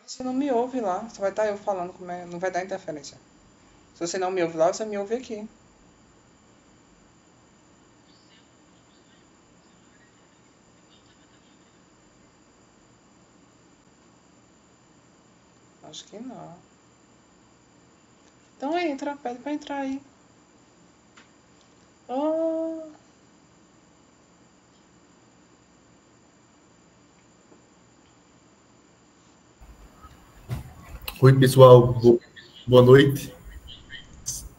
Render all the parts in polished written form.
Você não me ouve lá. Só vai estar eu falando, não vai dar interferência. Se você não me ouve lá, você me ouve aqui. Acho que não. Então entra, pede pra entrar aí. Oh, Oi, pessoal, boa noite.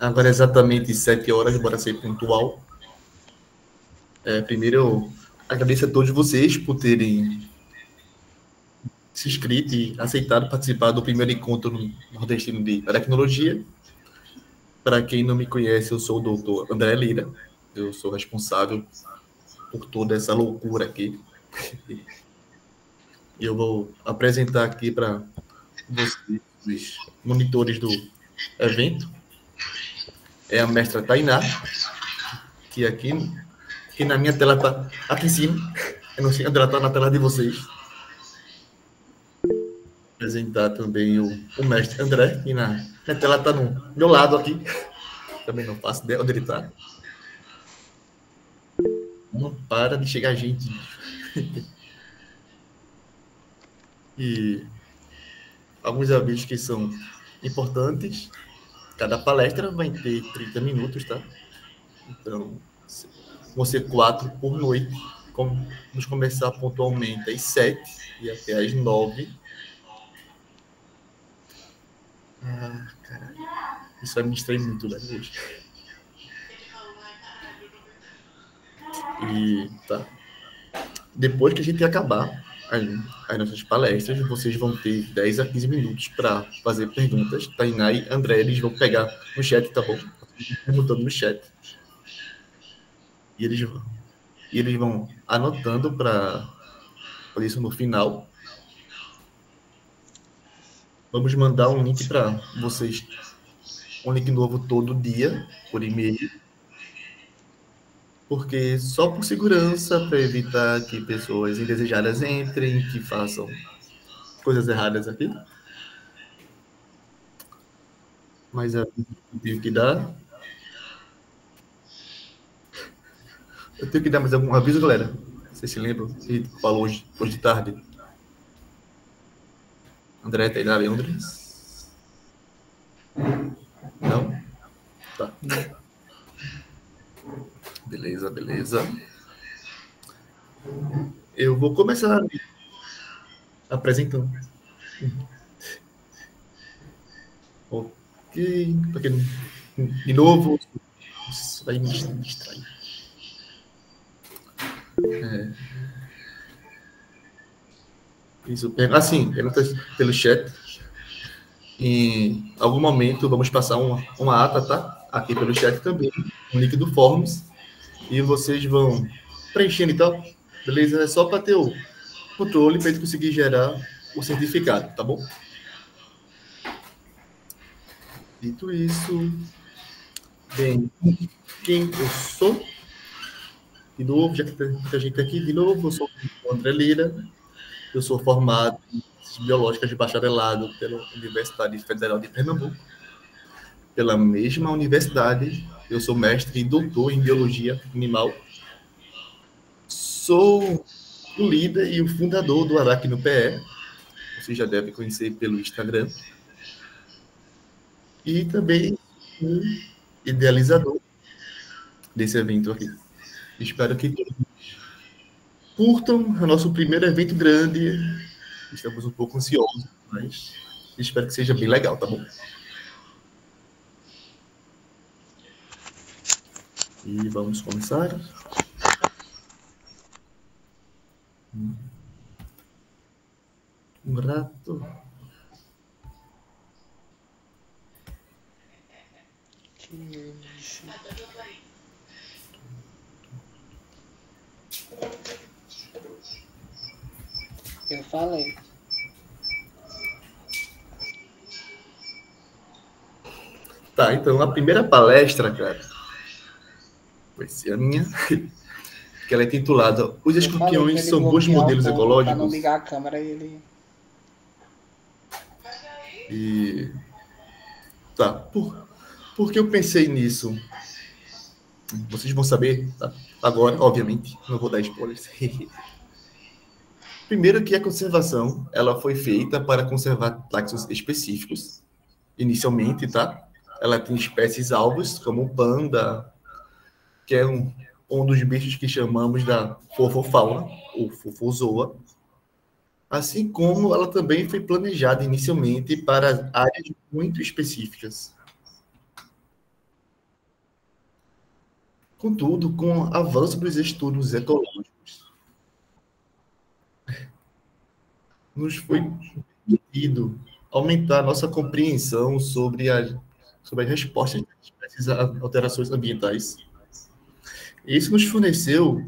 Agora é exatamente 7 horas, bora ser pontual. Primeiro, eu agradeço a todos vocês por terem se inscrito e aceitado participar do primeiro encontro nordestino de tecnologia. Para quem não me conhece, eu sou o doutor André Lira. Eu sou responsável por toda essa loucura aqui. E eu vou apresentar aqui para vocês os monitores do evento. É a mestra Tainá, que aqui na minha tela está aqui em cima. Eu não sei onde ela está na tela de vocês. Apresentar também o mestre André, que na tela está no meu lado aqui. Também não faço ideia onde ele está. Não para de chegar gente. E alguns avisos que são importantes. Cada palestra vai ter 30 minutos, tá? Então, vão ser 4 por noite. Vamos começar pontualmente às 7 e até às 9. Ah, caralho. Isso vai me distrair muito, né, hoje. E tá. Depois que a gente acabar as nossas palestras, vocês vão ter 10 a 15 minutos para fazer perguntas. Tainá e André, eles vão pegar no chat, tá bom? Perguntando no chat. E eles vão anotando para isso no final. Vamos mandar um link para vocês, um link novo todo dia, por e-mail. Porque só por segurança, para evitar que pessoas indesejadas entrem, que façam coisas erradas aqui. Mas eu tenho que dar. Eu tenho que dar mais algum aviso, galera. Vocês se lembram? Que falou hoje de tarde. André, Tainá, Leandres? Não? Tá. Beleza. Eu vou começar apresentando. Ok. De novo, isso vai me distrair. Isso. Assim, perguntas pelo chat. Em algum momento, vamos passar uma ata, tá? Aqui pelo chat também, um link do Forms. E vocês vão preenchendo e tal. Beleza? É só para ter o controle para a gente conseguir gerar o certificado, tá bom? Dito isso, bem, quem eu sou? De novo, já que tem muita gente aqui, de novo, eu sou o André Lira, eu sou formado em Biológicas de Bacharelado pela Universidade Federal de Pernambuco. Pela mesma universidade, eu sou mestre e doutor em Biologia Animal. Sou o líder e o fundador do Aracno PE, vocês já devem conhecer pelo Instagram. E também o idealizador desse evento aqui. Espero que todos curtam o nosso primeiro evento grande. Estamos um pouco ansiosos, mas espero que seja bem legal, tá bom? E vamos começar. Um rato. Eu falei. Tá, então a primeira palestra, cara, vai ser a minha, que ela é intitulada Os escorpiões são bons modelos ecológicos. Para não ligar a câmera e ele... E tá, por que eu pensei nisso? Vocês vão saber, tá? Agora, obviamente, não vou dar spoilers. Primeiro que a conservação, ela foi feita para conservar táxons específicos, inicialmente, tá? Ela tem espécies alvos, como o panda, que é um dos bichos que chamamos da fofofauna, ou fofozoa, assim como ela também foi planejada inicialmente para áreas muito específicas. Contudo, com o avanço dos estudos ecológicos, nos foi permitido aumentar nossa compreensão sobre as respostas das espécies a alterações ambientais. E isso nos forneceu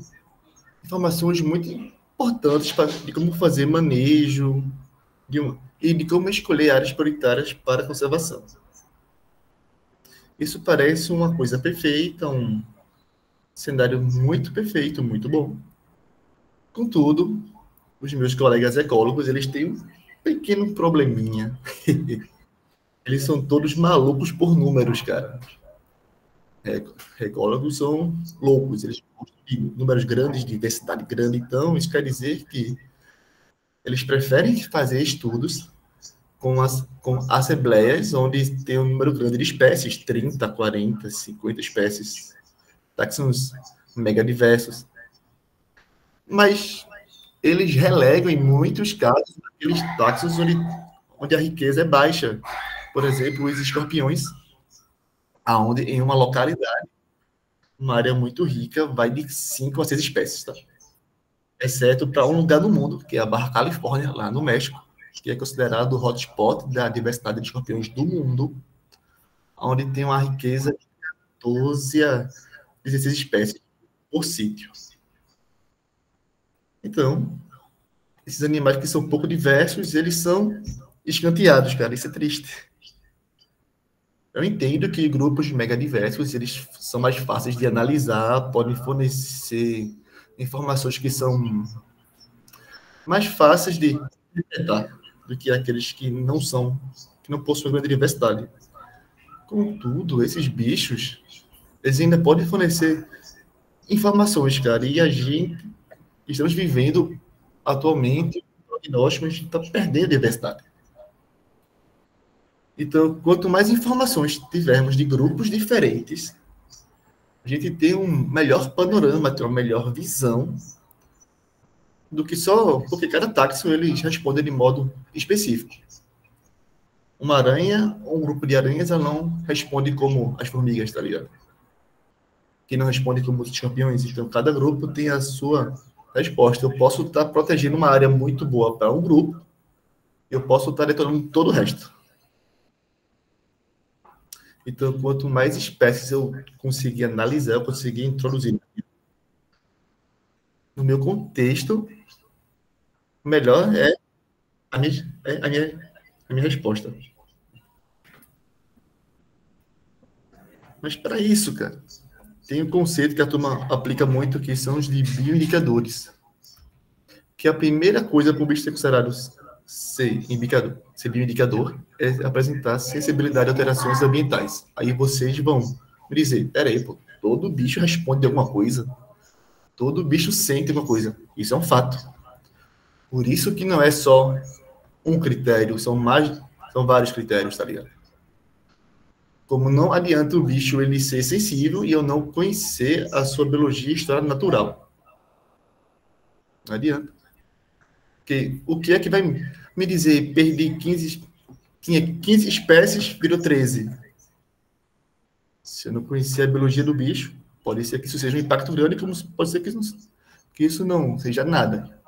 informações muito importantes de como fazer manejo e de como escolher áreas prioritárias para a conservação. Isso parece uma coisa perfeita, um cenário muito perfeito, muito bom. Contudo, os meus colegas ecólogos, eles têm um pequeno probleminha. Eles são todos malucos por números, cara. Ecólogos são loucos, eles gostam de números grandes, de densidade grande, então isso quer dizer que eles preferem fazer estudos com assembleias onde tem um número grande de espécies, 30, 40, 50 espécies, táxons mega diversos. Mas eles relegam, em muitos casos, aqueles táxons onde a riqueza é baixa. Por exemplo, os escorpiões, aonde em uma localidade, uma área muito rica, vai de 5 a 6 espécies, tá? Exceto para um lugar no mundo, que é a Barra Califórnia, lá no México, que é considerado o hotspot da diversidade de escorpiões do mundo, onde tem uma riqueza de 12 a 16 espécies por sítio. Então, esses animais que são pouco diversos, eles são escanteados, cara. Isso é triste. Eu entendo que grupos mega diversos, eles são mais fáceis de analisar, podem fornecer informações que são mais fáceis de detectar do que aqueles que não possuem grande diversidade. Contudo, esses bichos, eles ainda podem fornecer informações, cara, e a gente estamos vivendo atualmente um prognóstico, a gente está perdendo a diversidade. Então, quanto mais informações tivermos de grupos diferentes, a gente tem um melhor panorama, tem uma melhor visão do que só porque cada táxon eles respondem de modo específico. Uma aranha, ou um grupo de aranhas, ela não responde como as formigas, tá ligado? Que não responde como os campeões. Então, cada grupo tem a sua resposta. Eu posso estar protegendo uma área muito boa para um grupo, eu posso estar detonando todo o resto. Então, quanto mais espécies eu conseguir analisar, eu conseguir introduzir no meu contexto, melhor é a minha resposta. Mas para isso, cara, tem um conceito que a turma aplica muito, que são os de bioindicadores. Que a primeira coisa para o bicho ser considerado ser bioindicador, é apresentar sensibilidade a alterações ambientais. Aí vocês vão me dizer, peraí, pô, todo bicho responde alguma coisa, todo bicho sente alguma coisa. Isso é um fato. Por isso que não é só um critério, são vários critérios, tá ligado? Como não adianta o bicho ele ser sensível e eu não conhecer a sua biologia e história natural. Não adianta. Porque o que é que vai me dizer perdi 15 espécies, virou 13? Se eu não conhecer a biologia do bicho, pode ser que isso seja um impacto grande, como pode ser que isso não seja nada.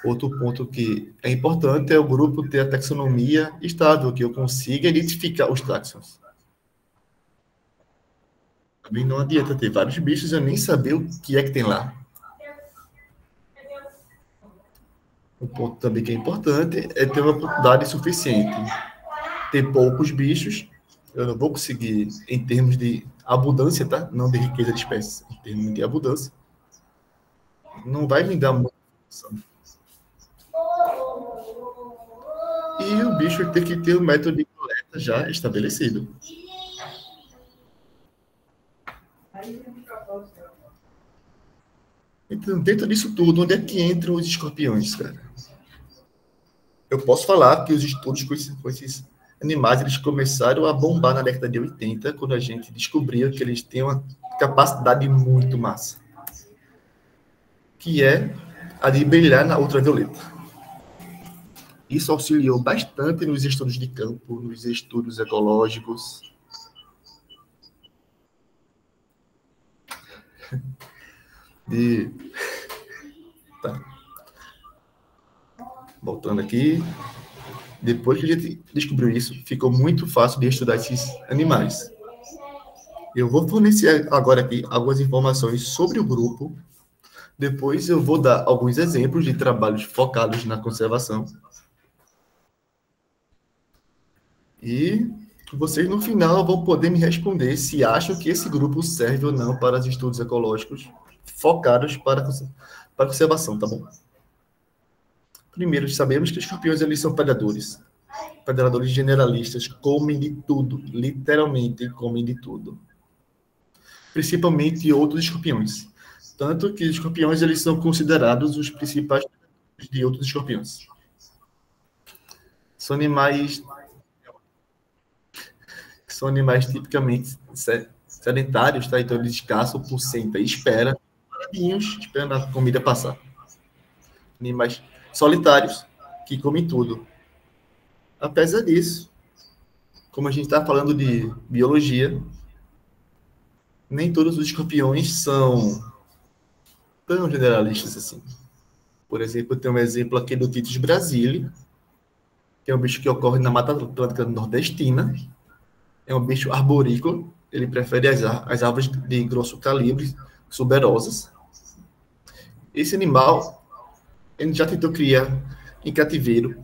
Outro ponto que é importante é o grupo ter a taxonomia estável, que eu consiga identificar os táxons. Também não adianta ter vários bichos e eu nem saber o que é que tem lá. Um ponto também que é importante é ter uma quantidade suficiente. Ter poucos bichos, eu não vou conseguir, em termos de abundância, tá? Não de riqueza de espécies, em termos de abundância, não vai me dar muita informação. E o bicho tem que ter um método de coleta já estabelecido. Então, dentro disso tudo, onde é que entram os escorpiões, cara? Eu posso falar que os estudos com esses animais, eles começaram a bombar na década de 80, quando a gente descobriu que eles têm uma capacidade muito massa, que é a de brilhar na ultravioleta. Isso auxiliou bastante nos estudos de campo, nos estudos ecológicos. Tá. Voltando aqui. Depois que a gente descobriu isso, ficou muito fácil de estudar esses animais. Eu vou fornecer agora aqui algumas informações sobre o grupo. Depois eu vou dar alguns exemplos de trabalhos focados na conservação. E vocês, no final, vão poder me responder se acham que esse grupo serve ou não para os estudos ecológicos focados para a conservação, tá bom? Primeiro, sabemos que os escorpiões eles são predadores. Predadores generalistas, comem de tudo, literalmente comem de tudo. Principalmente outros escorpiões. Tanto que os escorpiões eles são considerados os principais de outros escorpiões. São animais tipicamente sedentários, tá? Então eles caçam por senta e espera, paradinhos, esperando a comida passar. Animais solitários que comem tudo. Apesar disso, como a gente está falando de biologia, nem todos os escorpiões são tão generalistas assim. Por exemplo, tem um exemplo aqui do Titus brasile, que é um bicho que ocorre na Mata Atlântica nordestina. É um bicho arborícola, ele prefere as árvores de grosso calibre, suberosas. Esse animal, ele já tentou criar em cativeiro,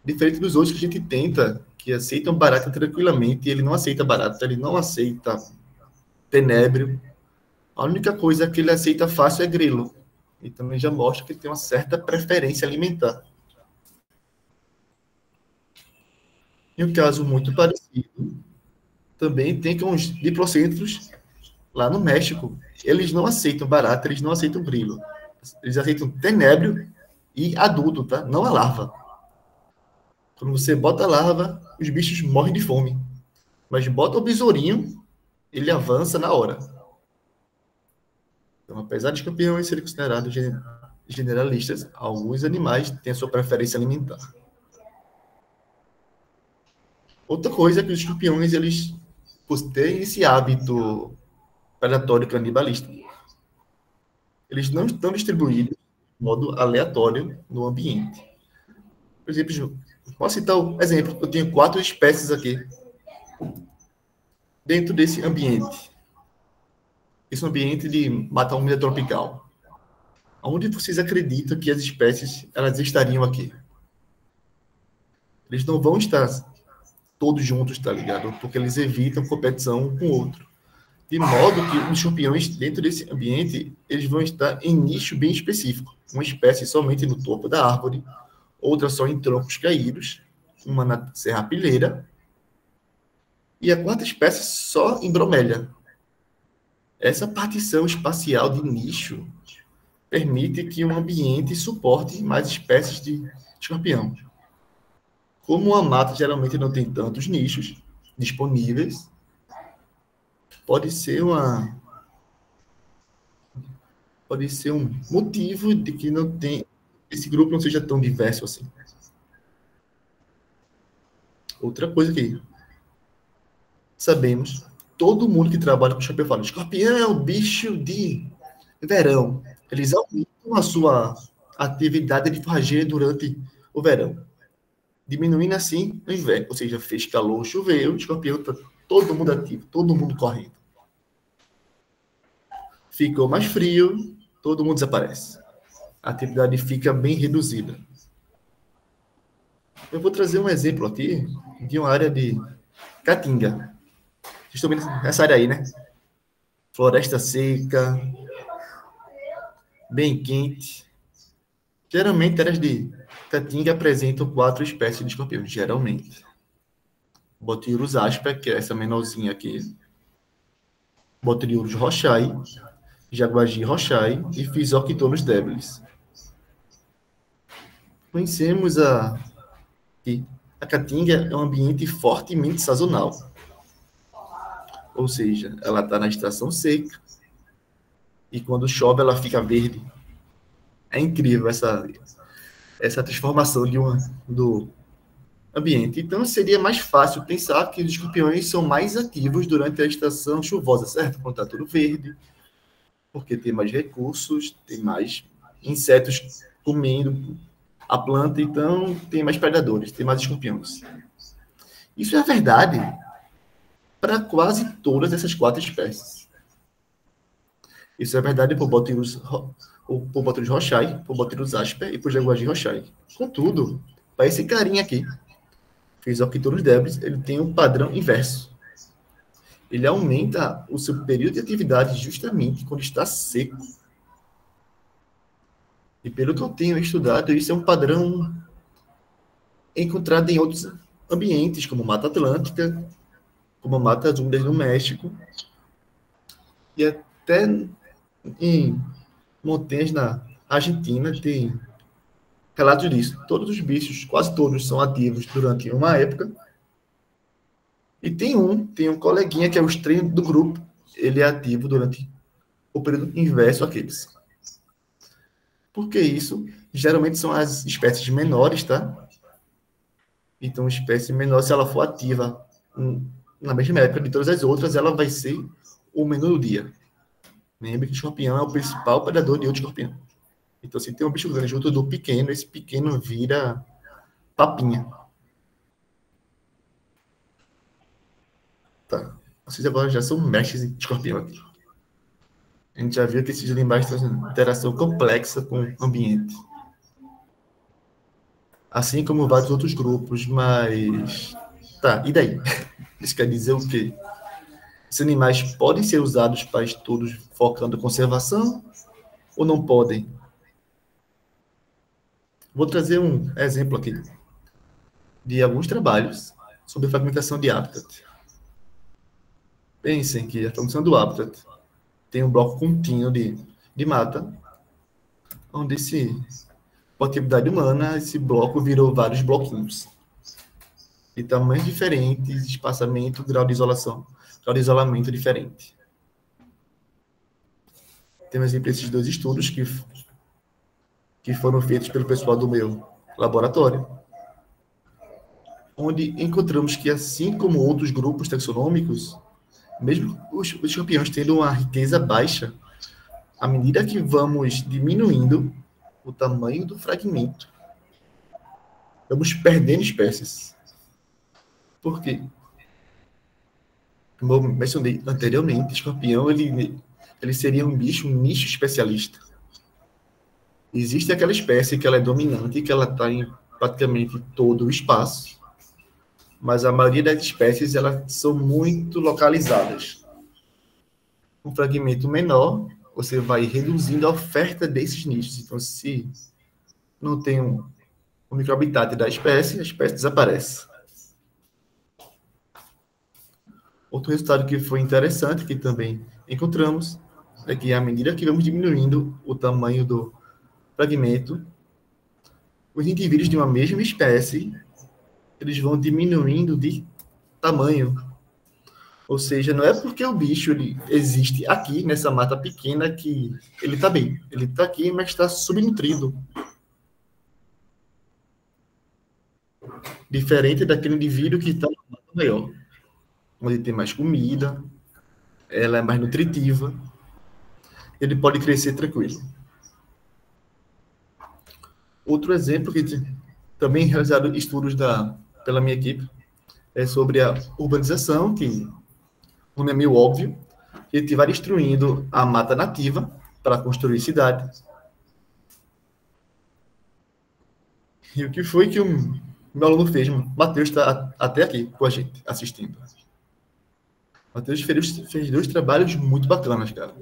diferente dos outros que a gente tenta, que aceitam barata tranquilamente, ele não aceita barata, ele não aceita tenébrio. A única coisa que ele aceita fácil é grilo. E também já mostra que ele tem uma certa preferência alimentar. E um caso muito parecido, também tem com os diplocentros lá no México. Eles não aceitam barata, eles não aceitam grilo. Eles aceitam tenébrio e adulto, tá? Não a larva. Quando você bota a larva, os bichos morrem de fome. Mas bota o besourinho, ele avança na hora. Então, apesar de campeões serem considerados generalistas, alguns animais têm a sua preferência alimentar. Outra coisa é que os escorpiões, eles têm esse hábito predatório canibalista. Eles não estão distribuídos de modo aleatório no ambiente. Por exemplo, posso citar um exemplo, eu tenho 4 espécies aqui dentro desse ambiente. Esse é um ambiente de mata úmida tropical. Onde vocês acreditam que as espécies elas estariam aqui? Eles não vão estar todos juntos, tá ligado? Porque eles evitam competição um com o outro. De modo que os escorpiões, dentro desse ambiente, eles vão estar em nicho bem específico. Uma espécie somente no topo da árvore, outra só em troncos caídos, uma na serrapilheira, e a 4ª espécie só em bromélia. Essa partição espacial de nicho permite que um ambiente suporte mais espécies de escorpião. Como a mata geralmente não tem tantos nichos disponíveis, pode ser um motivo de que não tem esse grupo não seja tão diverso assim. Outra coisa aqui. Sabemos, todo mundo que trabalha com escorpião fala, escorpião é um bicho de verão. Eles aumentam a sua atividade de forrageira durante o verão, diminuindo assim o inverno. Ou seja, fez calor, choveu, o escorpião está todo mundo ativo, todo mundo correndo. Ficou mais frio, todo mundo desaparece. A atividade fica bem reduzida. Eu vou trazer um exemplo aqui de uma área de Caatinga. Vocês estão vendo essa área aí, né? Floresta seca, bem quente. Geralmente, áreas de caatinga apresentam 4 espécies de escorpião, geralmente. Botiurus asper, que é essa menorzinha aqui. Botriurus rochai, jaguagi rochai e Physoctonus debilis. Conhecemos que a caatinga é um ambiente fortemente sazonal. Ou seja, ela está na estação seca e quando chove ela fica verde. É incrível essa transformação do ambiente. Então, seria mais fácil pensar que os escorpiões são mais ativos durante a estação chuvosa, certo? Quando está tudo verde, porque tem mais recursos, tem mais insetos comendo a planta, então tem mais predadores, tem mais escorpiões. Isso é verdade para quase todas essas 4 espécies. Isso é verdade para o Botrurus rochai, para o Botrurus asper e para o jaguagi rochai. Contudo, para esse carinha aqui, Physoctonus debilis, ele tem um padrão inverso. Ele aumenta o seu período de atividade justamente quando está seco. E pelo que eu tenho estudado, isso é um padrão encontrado em outros ambientes, como Mata Atlântica, como Matas Úmidas no México, e até em montanhas na Argentina tem relatos disso. Todos os bichos, quase todos, são ativos durante uma época. E tem um coleguinha que é o estranho do grupo, ele é ativo durante o período inverso àqueles. Por que isso? Geralmente são as espécies menores, tá? Então, espécie menor, se ela for ativa na mesma época de todas as outras, ela vai ser o menu do dia. Lembre que o escorpião é o principal predador de outro escorpião. Então, se tem um bicho grande junto do pequeno, esse pequeno vira papinha. Tá. Vocês agora já são mestres em escorpião aqui. A gente já viu que esses animais têm uma interação complexa com o ambiente. Assim como vários outros grupos, mas... Tá, e daí? Isso quer dizer o quê? Esses animais podem ser usados para estudos focando em conservação ou não podem? Vou trazer um exemplo aqui de alguns trabalhos sobre fragmentação de habitat. Pensem que a fragmentação do habitat tem um bloco contínuo de mata, onde com a atividade humana, esse bloco virou vários bloquinhos. De tamanhos diferentes, espaçamento, grau de isolação, grau de isolamento diferente. Temos exemplo esses 2 estudos que foram feitos pelo pessoal do meu laboratório, onde encontramos que, assim como outros grupos taxonômicos, mesmo os escorpiões tendo uma riqueza baixa, à medida que vamos diminuindo o tamanho do fragmento, vamos perdendo espécies. Por quê? Como eu mencionei anteriormente, o escorpião ele seria um bicho, um nicho especialista. Existe aquela espécie que ela é dominante e que ela está em praticamente todo o espaço, mas a maioria das espécies elas são muito localizadas. Um fragmento menor, você vai reduzindo a oferta desses nichos. Então, se não tem um microhabitat da espécie, a espécie desaparece. Outro resultado que foi interessante, que também encontramos, é que à medida que vamos diminuindo o tamanho do fragmento, os indivíduos de uma mesma espécie, eles vão diminuindo de tamanho. Ou seja, não é porque o bicho ele existe aqui, nessa mata pequena, que ele está bem. Ele está aqui, mas está subnutrido. Diferente daquele indivíduo que está numa mata maior, onde tem mais comida, ela é mais nutritiva, ele pode crescer tranquilo. Outro exemplo que também realizaram estudos pela minha equipe é sobre a urbanização, que não é meio óbvio, que a gente vai destruindo a mata nativa para construir cidades. E o que foi que o meu aluno fez? O Matheus está até aqui com a gente, assistindo. O Matheus fez 2 trabalhos muito bacanas, cara.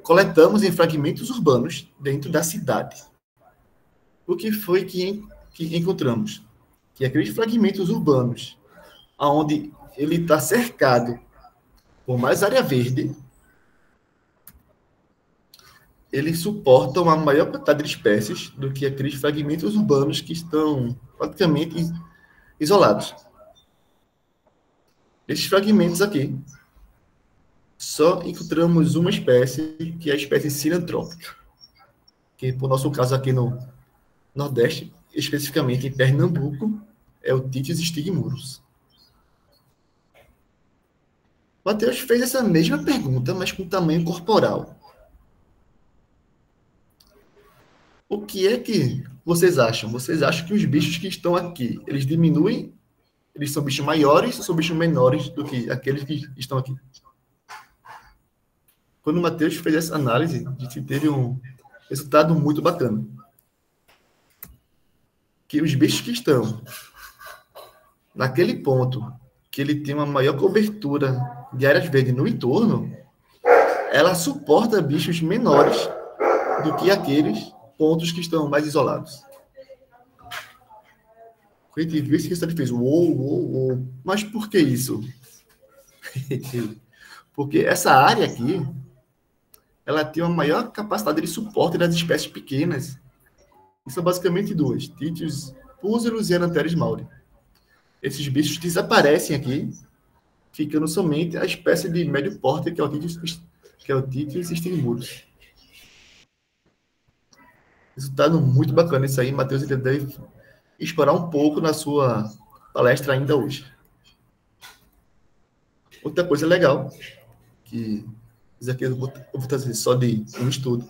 Coletamos em fragmentos urbanos dentro da cidade. o que foi que encontramos? Que aqueles fragmentos urbanos, onde ele está cercado por mais área verde, ele suporta uma maior quantidade de espécies do que aqueles fragmentos urbanos que estão praticamente isolados. Esses fragmentos aqui, só encontramos uma espécie, que é a espécie sinantrópica, que, por nosso caso aqui no Nordeste, especificamente em Pernambuco, é o Titis stigmurus. Matheus fez essa mesma pergunta, mas com tamanho corporal. O que é que vocês acham? Vocês acham que os bichos que estão aqui, eles diminuem? Eles são bichos maiores ou são bichos menores do que aqueles que estão aqui? Quando o Matheus fez essa análise, a gente teve um resultado muito bacana. Que os bichos que estão naquele ponto, que ele tem uma maior cobertura de áreas verdes no entorno, ela suporta bichos menores do que aqueles pontos que estão mais isolados. A gente viu esse resultado e fez uou. Mas por que isso? Porque essa área aqui, ela tem uma maior capacidade de suporte das espécies pequenas. E são basicamente duas: Titius púsilus e Ananteres mauri. Esses bichos desaparecem aqui, ficando somente a espécie de médio porte, que é o Titius stigmurus. Resultado muito bacana isso aí. Matheus, ele deve explorar um pouco na sua palestra ainda hoje. Outra coisa legal, que isso aqui eu vou trazer só de um estudo,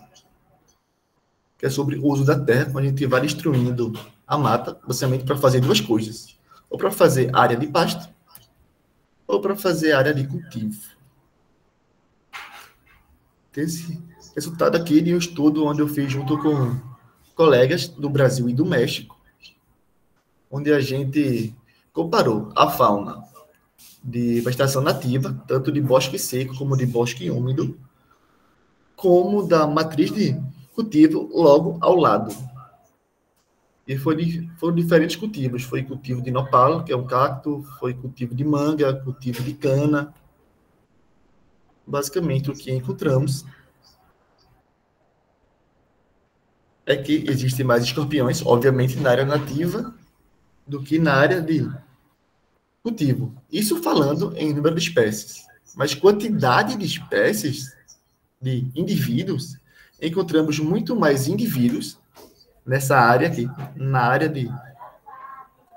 que é sobre o uso da terra, quando a gente vai destruindo a mata, basicamente para fazer duas coisas: ou para fazer área de pasto, ou para fazer área de cultivo. Esse resultado aqui de um estudo onde eu fiz junto com colegas do Brasil e do México, onde a gente comparou a fauna de vegetação nativa, tanto de bosque seco como de bosque úmido, como da matriz de cultivo logo ao lado. E foram diferentes cultivos. Foi cultivo de nopal, que é um cacto, foi cultivo de manga, cultivo de cana. Basicamente, o que encontramos é que existem mais escorpiões, obviamente, na área nativa do que na área de cultivo. Isso falando em número de espécies. Mas quantidade de espécies, de indivíduos, encontramos muito mais indivíduos nessa área aqui, na área de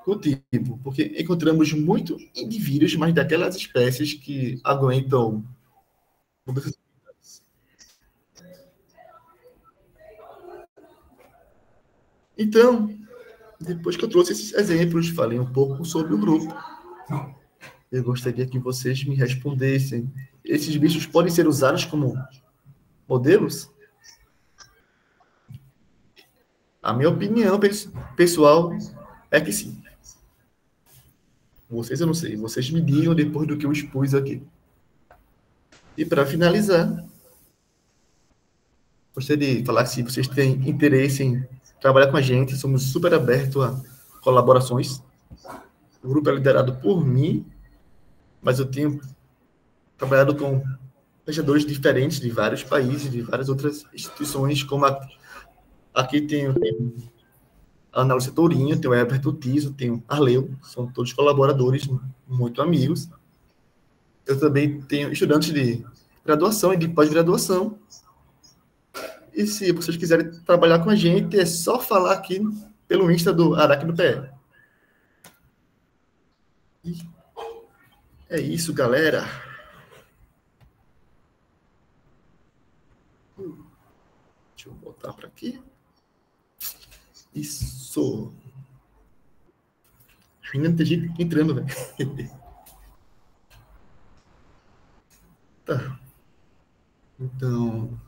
cultivo, porque encontramos muito indivíduos, mas daquelas espécies que aguentam mudanças. Então, depois que eu trouxe esses exemplos, falei um pouco sobre o grupo. Eu gostaria que vocês me respondessem. Esses bichos podem ser usados como modelos? A minha opinião, pessoal, é que sim. Vocês eu não sei. Vocês me digam depois do que eu expus aqui. E para finalizar, gostaria de falar que se vocês têm interesse em trabalhar com a gente, somos super abertos a colaborações. O grupo é liderado por mim, mas eu tenho trabalhado com pesquisadores diferentes de vários países, de várias outras instituições, como aqui tem a Ana Lúcia Tourinho, tem o Everton Tiso, tem o Arleu, são todos colaboradores, muito amigos. Eu também tenho estudantes de graduação e de pós-graduação. E se vocês quiserem trabalhar com a gente, é só falar aqui pelo Insta do Aracno PE. E é isso, galera. Deixa eu voltar para aqui. Isso. Ainda não tem gente entrando, velho. Tá. Então,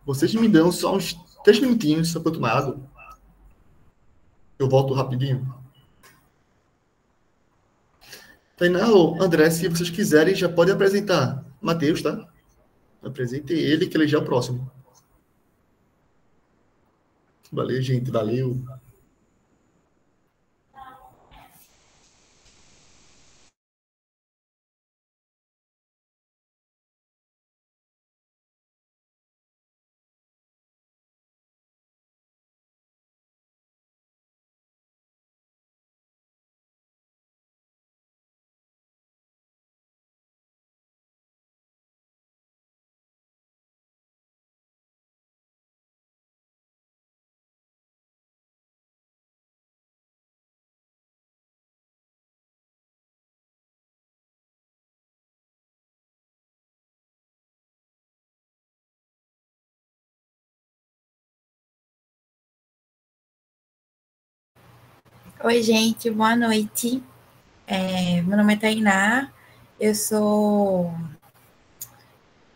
vocês me dão só uns 3 minutinhos só para eu tomar água. Eu volto rapidinho. Tainá ou André, se vocês quiserem, já podem apresentar Matheus, tá? Apresentem ele, que ele já é o próximo. Valeu, gente. Valeu. Oi, gente, boa noite. Meu nome é Tainá, eu sou.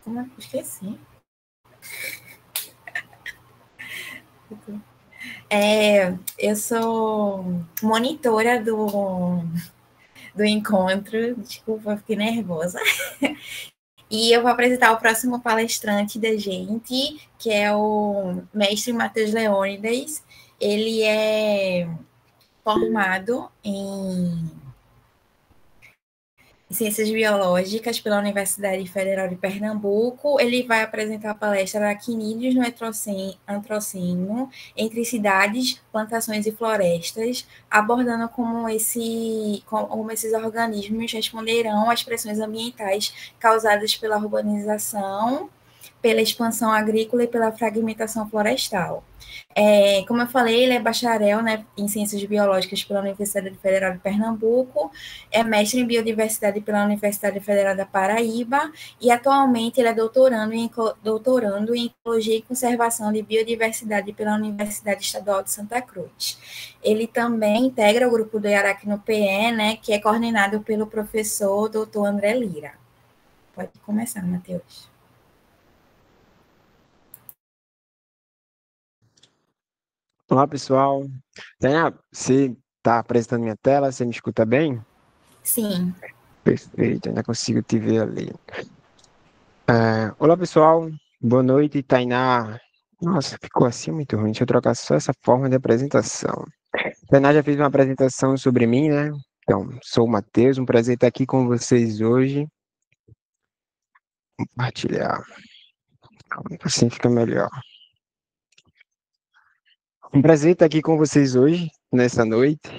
Como é? Esqueci. Eu sou monitora do encontro. Desculpa, fiquei nervosa. E eu vou apresentar o próximo palestrante da gente, que é o mestre Matheus Leônidas. Ele é formado em Ciências Biológicas pela Universidade Federal de Pernambuco. Ele vai apresentar a palestra Aracnídeos no Antroceno, entre cidades, plantações e florestas, abordando como esses organismos responderão às pressões ambientais causadas pela urbanização, pela expansão agrícola e pela fragmentação florestal. Como eu falei, ele é bacharel, né, em Ciências Biológicas pela Universidade Federal de Pernambuco, é mestre em Biodiversidade pela Universidade Federal da Paraíba e atualmente ele é doutorando em Ecologia e Conservação de Biodiversidade pela Universidade Estadual de Santa Cruz. Ele também integra o grupo do Aracno-PE, né, que é coordenado pelo professor Dr. André Lira. Pode começar, Matheus. Olá, pessoal. Tânia, você está apresentando minha tela? Você me escuta bem? Sim. Perfeito, ainda consigo te ver ali. Olá, pessoal. Boa noite, Tainá. Nossa, ficou assim muito ruim. Deixa eu trocar só essa forma de apresentação. Tainá já fez uma apresentação sobre mim, né? Então, sou o Matheus, um prazer estar aqui com vocês hoje. Compartilhar. Assim fica melhor. Um prazer estar aqui com vocês hoje, nessa noite.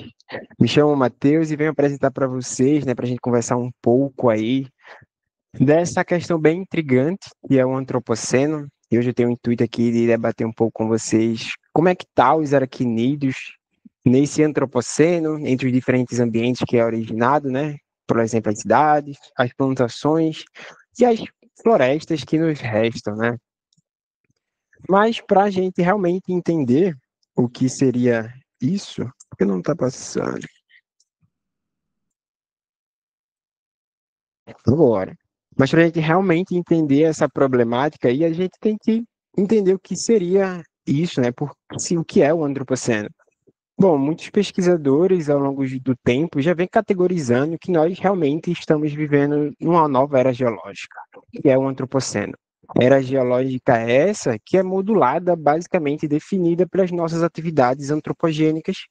Me chamo Matheus e venho apresentar para vocês, né, para a gente conversar um pouco aí dessa questão bem intrigante, que é o antropoceno. E hoje eu tenho o intuito aqui de debater um pouco com vocês como é que tá os aracnídeos nesse antropoceno, entre os diferentes ambientes que é originado, né? Por exemplo, as cidades, as plantações e as florestas que nos restam, né? Mas para a gente realmente entender o que seria isso, porque não está passando. Agora. Mas para a gente realmente entender essa problemática aí, a gente tem que entender o que seria isso, né? O que é o antropoceno. Bom, muitos pesquisadores ao longo do tempo já vêm categorizando que nós realmente estamos vivendo numa nova era geológica, que é o antropoceno. Era geológica essa que é modulada, basicamente definida pelas nossas atividades antropogênicas,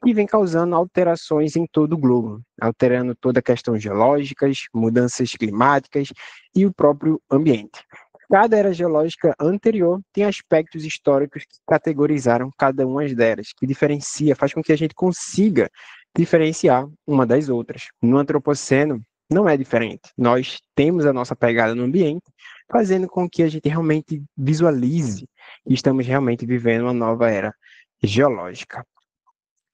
que vem causando alterações em todo o globo, alterando toda a questão geológicas, mudanças climáticas e o próprio ambiente. Cada era geológica anterior tem aspectos históricos que categorizaram cada uma delas, que diferencia, faz com que a gente consiga diferenciar uma das outras. No antropoceno não é diferente. Nós temos a nossa pegada no ambiente, fazendo com que a gente realmente visualize que estamos realmente vivendo uma nova era geológica.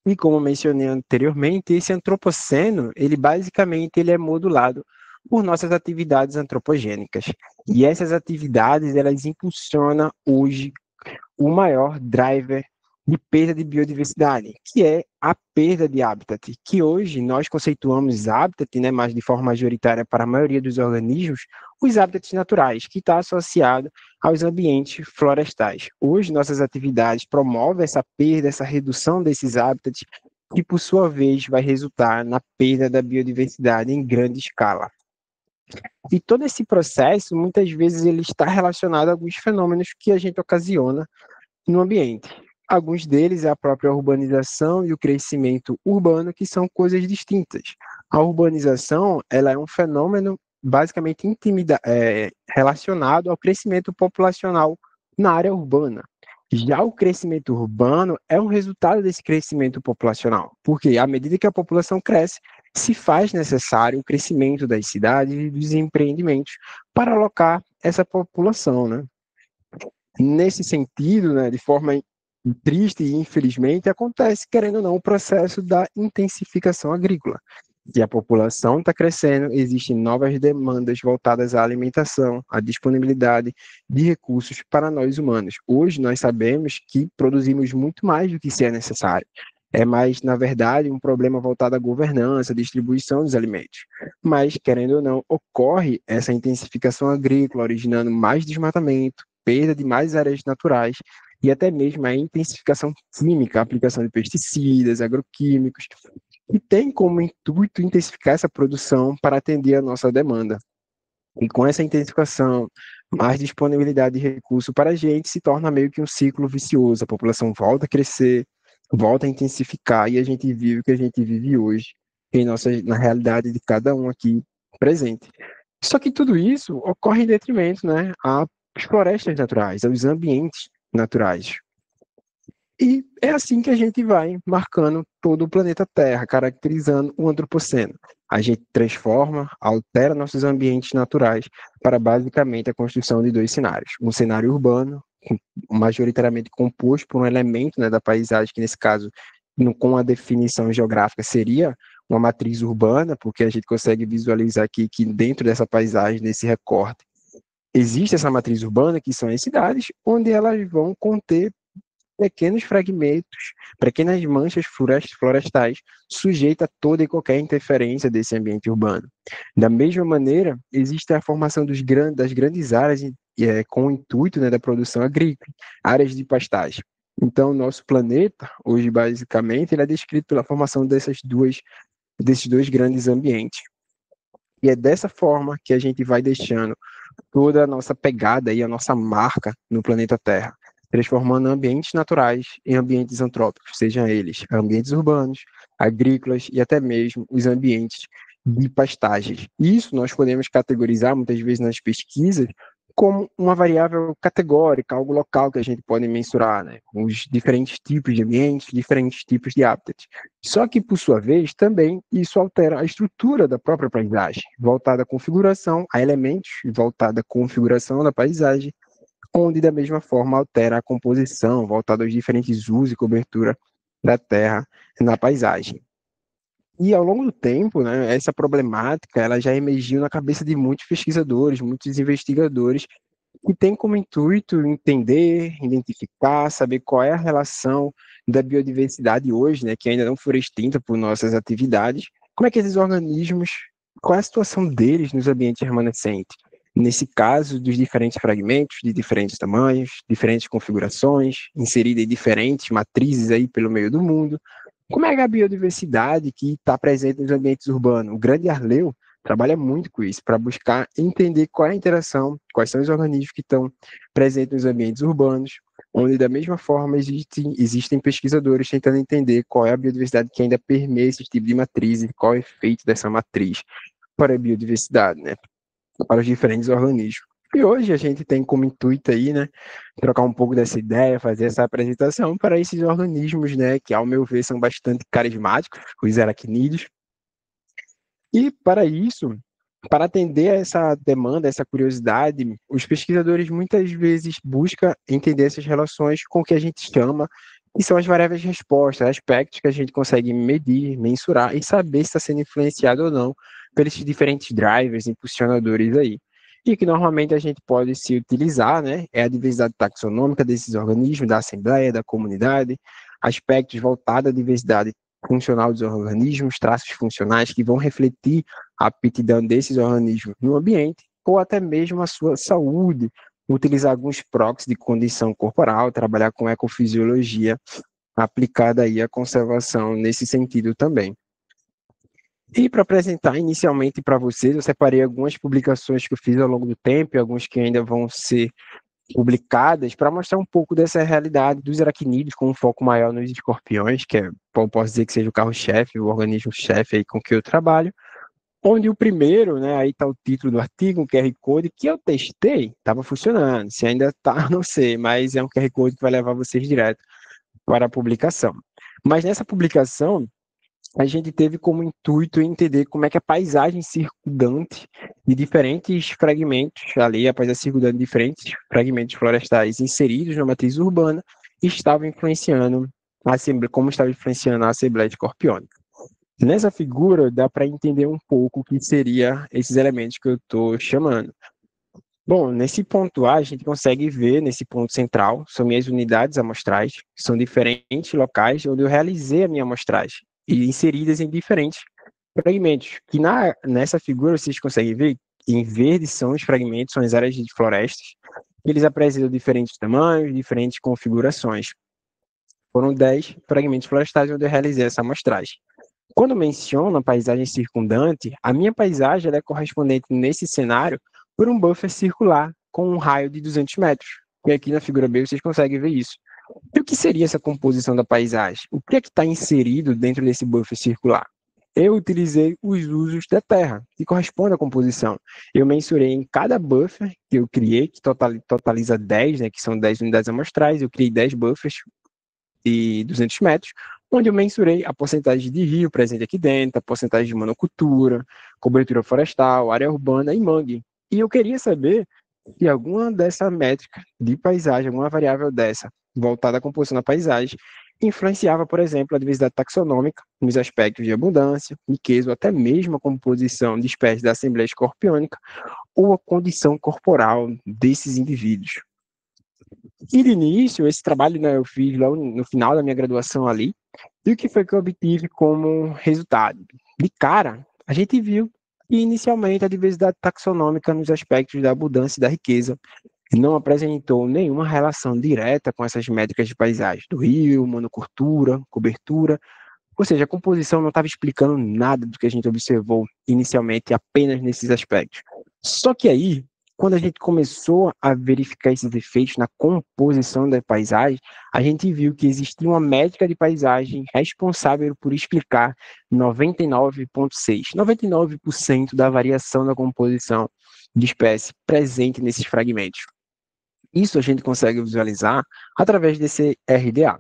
E como mencionei anteriormente, esse antropoceno, ele é modulado por nossas atividades antropogênicas. E essas atividades, elas impulsionam hoje o maior driver de perda de biodiversidade, que é a perda de habitat, que hoje nós conceituamos habitat, né, mas de forma majoritária para a maioria dos organismos, os habitats naturais, que está associado aos ambientes florestais. Hoje, nossas atividades promovem essa perda, essa redução desses habitats, que por sua vez vai resultar na perda da biodiversidade em grande escala. E todo esse processo, muitas vezes, ele está relacionado a alguns fenômenos que a gente ocasiona no ambiente. Alguns deles é a própria urbanização e o crescimento urbano, que são coisas distintas. A urbanização, ela é um fenômeno basicamente relacionado ao crescimento populacional na área urbana. Já o crescimento urbano é um resultado desse crescimento populacional, porque à medida que a população cresce, se faz necessário o crescimento das cidades e dos empreendimentos para alocar essa população, né? Nesse sentido, né, de forma triste e infelizmente, acontece, querendo ou não, o processo da intensificação agrícola. E a população está crescendo, existem novas demandas voltadas à alimentação, à disponibilidade de recursos para nós humanos. Hoje nós sabemos que produzimos muito mais do que se é necessário. É mais, na verdade, um problema voltado à governança, à distribuição dos alimentos. Mas, querendo ou não, ocorre essa intensificação agrícola, originando mais desmatamento, perda de mais áreas naturais, e até mesmo a intensificação química, a aplicação de pesticidas, agroquímicos, que tem como intuito intensificar essa produção para atender a nossa demanda. E com essa intensificação, mais disponibilidade de recurso para a gente se torna meio que um ciclo vicioso. A população volta a crescer, volta a intensificar, e a gente vive o que a gente vive hoje, na realidade de cada um aqui presente. Só que tudo isso ocorre em detrimento, né, às florestas naturais, aos ambientes naturais. E é assim que a gente vai marcando todo o planeta Terra, caracterizando o antropoceno. A gente transforma, altera nossos ambientes naturais para basicamente a construção de dois cenários. Um cenário urbano, majoritariamente composto por um elemento, né, da paisagem, que nesse caso, com a definição geográfica, seria uma matriz urbana, porque a gente consegue visualizar aqui que dentro dessa paisagem, nesse recorte, existe essa matriz urbana, que são as cidades, onde elas vão conter pequenos fragmentos, pequenas manchas florestais, sujeitas a toda e qualquer interferência desse ambiente urbano. Da mesma maneira, existe a formação das grandes áreas com o intuito, né, da produção agrícola, áreas de pastagem. Então, nosso planeta, hoje, basicamente, ele é descrito pela formação desses dois grandes ambientes. E é dessa forma que a gente vai deixando toda a nossa pegada e a nossa marca no planeta Terra, transformando ambientes naturais em ambientes antrópicos, sejam eles ambientes urbanos, agrícolas e até mesmo os ambientes de pastagens. Isso nós podemos categorizar, muitas vezes nas pesquisas, como uma variável categórica, algo local que a gente pode mensurar, né? Os diferentes tipos de ambientes, diferentes tipos de hábitats. Só que, por sua vez, também isso altera a estrutura da própria paisagem, voltada à configuração, a elementos, voltada à configuração da paisagem, onde, da mesma forma, altera a composição, voltada aos diferentes usos e cobertura da terra na paisagem. E ao longo do tempo, né, essa problemática ela já emergiu na cabeça de muitos pesquisadores, muitos investigadores, que têm como intuito entender, identificar, saber qual é a relação da biodiversidade hoje, né, que ainda não foi extinta por nossas atividades, como é que esses organismos, qual é a situação deles nos ambientes remanescentes. Nesse caso, dos diferentes fragmentos, de diferentes tamanhos, diferentes configurações, inseridas em diferentes matrizes aí pelo meio do mundo. Como é a biodiversidade que está presente nos ambientes urbanos? O Grande Arleu trabalha muito com isso, para buscar entender qual é a interação, quais são os organismos que estão presentes nos ambientes urbanos, onde da mesma forma existem pesquisadores tentando entender qual é a biodiversidade que ainda permeia esse tipo de matriz e qual é o efeito dessa matriz para a biodiversidade, né? Para os diferentes organismos. E hoje a gente tem como intuito aí, né, trocar um pouco dessa ideia, fazer essa apresentação para esses organismos, né, que ao meu ver são bastante carismáticos, os aracnídeos. E para isso, para atender a essa demanda, essa curiosidade, os pesquisadores muitas vezes buscam entender essas relações com o que a gente chama, que são as variáveis de resposta, aspectos que a gente consegue medir, mensurar e saber se está sendo influenciado ou não pelos diferentes drivers, impulsionadores aí. E que normalmente a gente pode se utilizar, né, é a diversidade taxonômica desses organismos, da assembleia, da comunidade, aspectos voltados à diversidade funcional dos organismos, traços funcionais que vão refletir a aptidão desses organismos no ambiente, ou até mesmo a sua saúde, utilizar alguns proxies de condição corporal, trabalhar com ecofisiologia aplicada aí à conservação nesse sentido também. E para apresentar inicialmente para vocês, eu separei algumas publicações que eu fiz ao longo do tempo e alguns que ainda vão ser publicadas para mostrar um pouco dessa realidade dos aracnídeos com um foco maior nos escorpiões, que eu posso dizer que seja o carro-chefe, o organismo-chefe aí com que eu trabalho, onde o primeiro, né, aí está o título do artigo, um QR Code que eu testei, estava funcionando, se ainda está, não sei, mas é um QR Code que vai levar vocês direto para a publicação. Mas nessa publicação, a gente teve como intuito entender como é que a paisagem circundante de diferentes fragmentos, ali a paisagem circundante de diferentes fragmentos florestais inseridos na matriz urbana, estava influenciando como estava influenciando a Assembleia Escorpiônica. Nessa figura, dá para entender um pouco o que seriam esses elementos que eu estou chamando. Bom, nesse ponto A, a gente consegue ver, nesse ponto central, são minhas unidades amostrais, que são diferentes locais onde eu realizei a minha amostragem, e inseridas em diferentes fragmentos, que nessa figura vocês conseguem ver, em verde são os fragmentos, são as áreas de florestas, eles apresentam diferentes tamanhos, diferentes configurações. Foram 10 fragmentos florestais onde eu realizei essa amostragem. Quando menciono a paisagem circundante, a minha paisagem é correspondente nesse cenário por um buffer circular com um raio de 200 metros. E aqui na figura B vocês conseguem ver isso. E o que seria essa composição da paisagem? O que é que está inserido dentro desse buffer circular? Eu utilizei os usos da terra, que corresponde à composição. Eu mensurei em cada buffer que eu criei, que totaliza 10, né, que são 10 unidades amostrais, eu criei 10 buffers de 200 metros, onde eu mensurei a porcentagem de rio presente aqui dentro, a porcentagem de monocultura, cobertura florestal, área urbana e mangue. E eu queria saber se alguma dessa métrica de paisagem, alguma variável dessa, voltada à composição da paisagem, influenciava, por exemplo, a diversidade taxonômica nos aspectos de abundância, riqueza, ou até mesmo a composição de espécies da Assembleia Escorpiônica, ou a condição corporal desses indivíduos. E de início, esse trabalho, né, eu fiz lá no final da minha graduação ali, e o que foi que eu obtive como resultado? De cara, a gente viu que inicialmente a diversidade taxonômica nos aspectos da abundância e da riqueza não apresentou nenhuma relação direta com essas métricas de paisagem, do rio, monocultura, cobertura, ou seja, a composição não estava explicando nada do que a gente observou inicialmente apenas nesses aspectos. Só que aí, quando a gente começou a verificar esses efeitos na composição da paisagem, a gente viu que existia uma métrica de paisagem responsável por explicar 99,6% da variação da composição de espécie presente nesses fragmentos. Isso a gente consegue visualizar através desse RDA.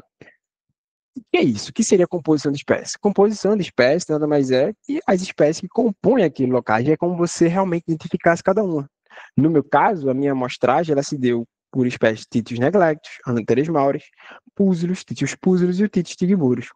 O que é isso? O que seria a composição de espécie? Composição de espécie nada mais é que as espécies que compõem aquele local, é como você realmente identificasse cada uma. No meu caso, a minha amostragem ela se deu por espécies Titius neglectus, Ananteres mauris, Púzilus, Titius púzilus e o Titius tigibúrios.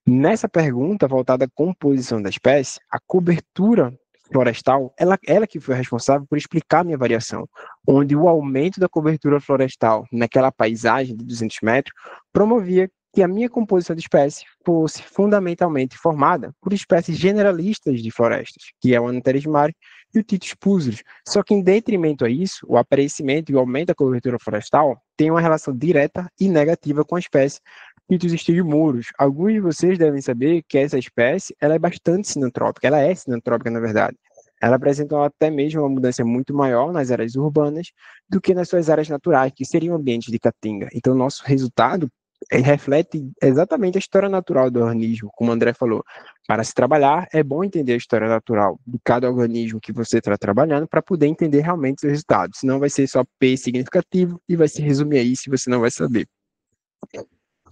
Nessa pergunta voltada à composição da espécie, a cobertura florestal, ela que foi responsável por explicar a minha variação, onde o aumento da cobertura florestal naquela paisagem de 200 metros promovia que a minha composição de espécie fosse fundamentalmente formada por espécies generalistas de florestas, que é o Ananteres mauris e o Titius púzilus. Só que, em detrimento a isso, o aparecimento e o aumento da cobertura florestal tem uma relação direta e negativa com a espécie Titius estigimuros. Alguns de vocês devem saber que essa espécie ela é bastante sinantrópica, ela é sinantrópica, na verdade. Ela apresenta até mesmo uma mudança muito maior nas áreas urbanas do que nas suas áreas naturais, que seriam ambientes de caatinga. Então, nosso resultado reflete exatamente a história natural do organismo, como o André falou. Para se trabalhar, é bom entender a história natural de cada organismo que você está trabalhando para poder entender realmente os resultados. Senão vai ser só P significativo e vai se resumir aí se você não vai saber.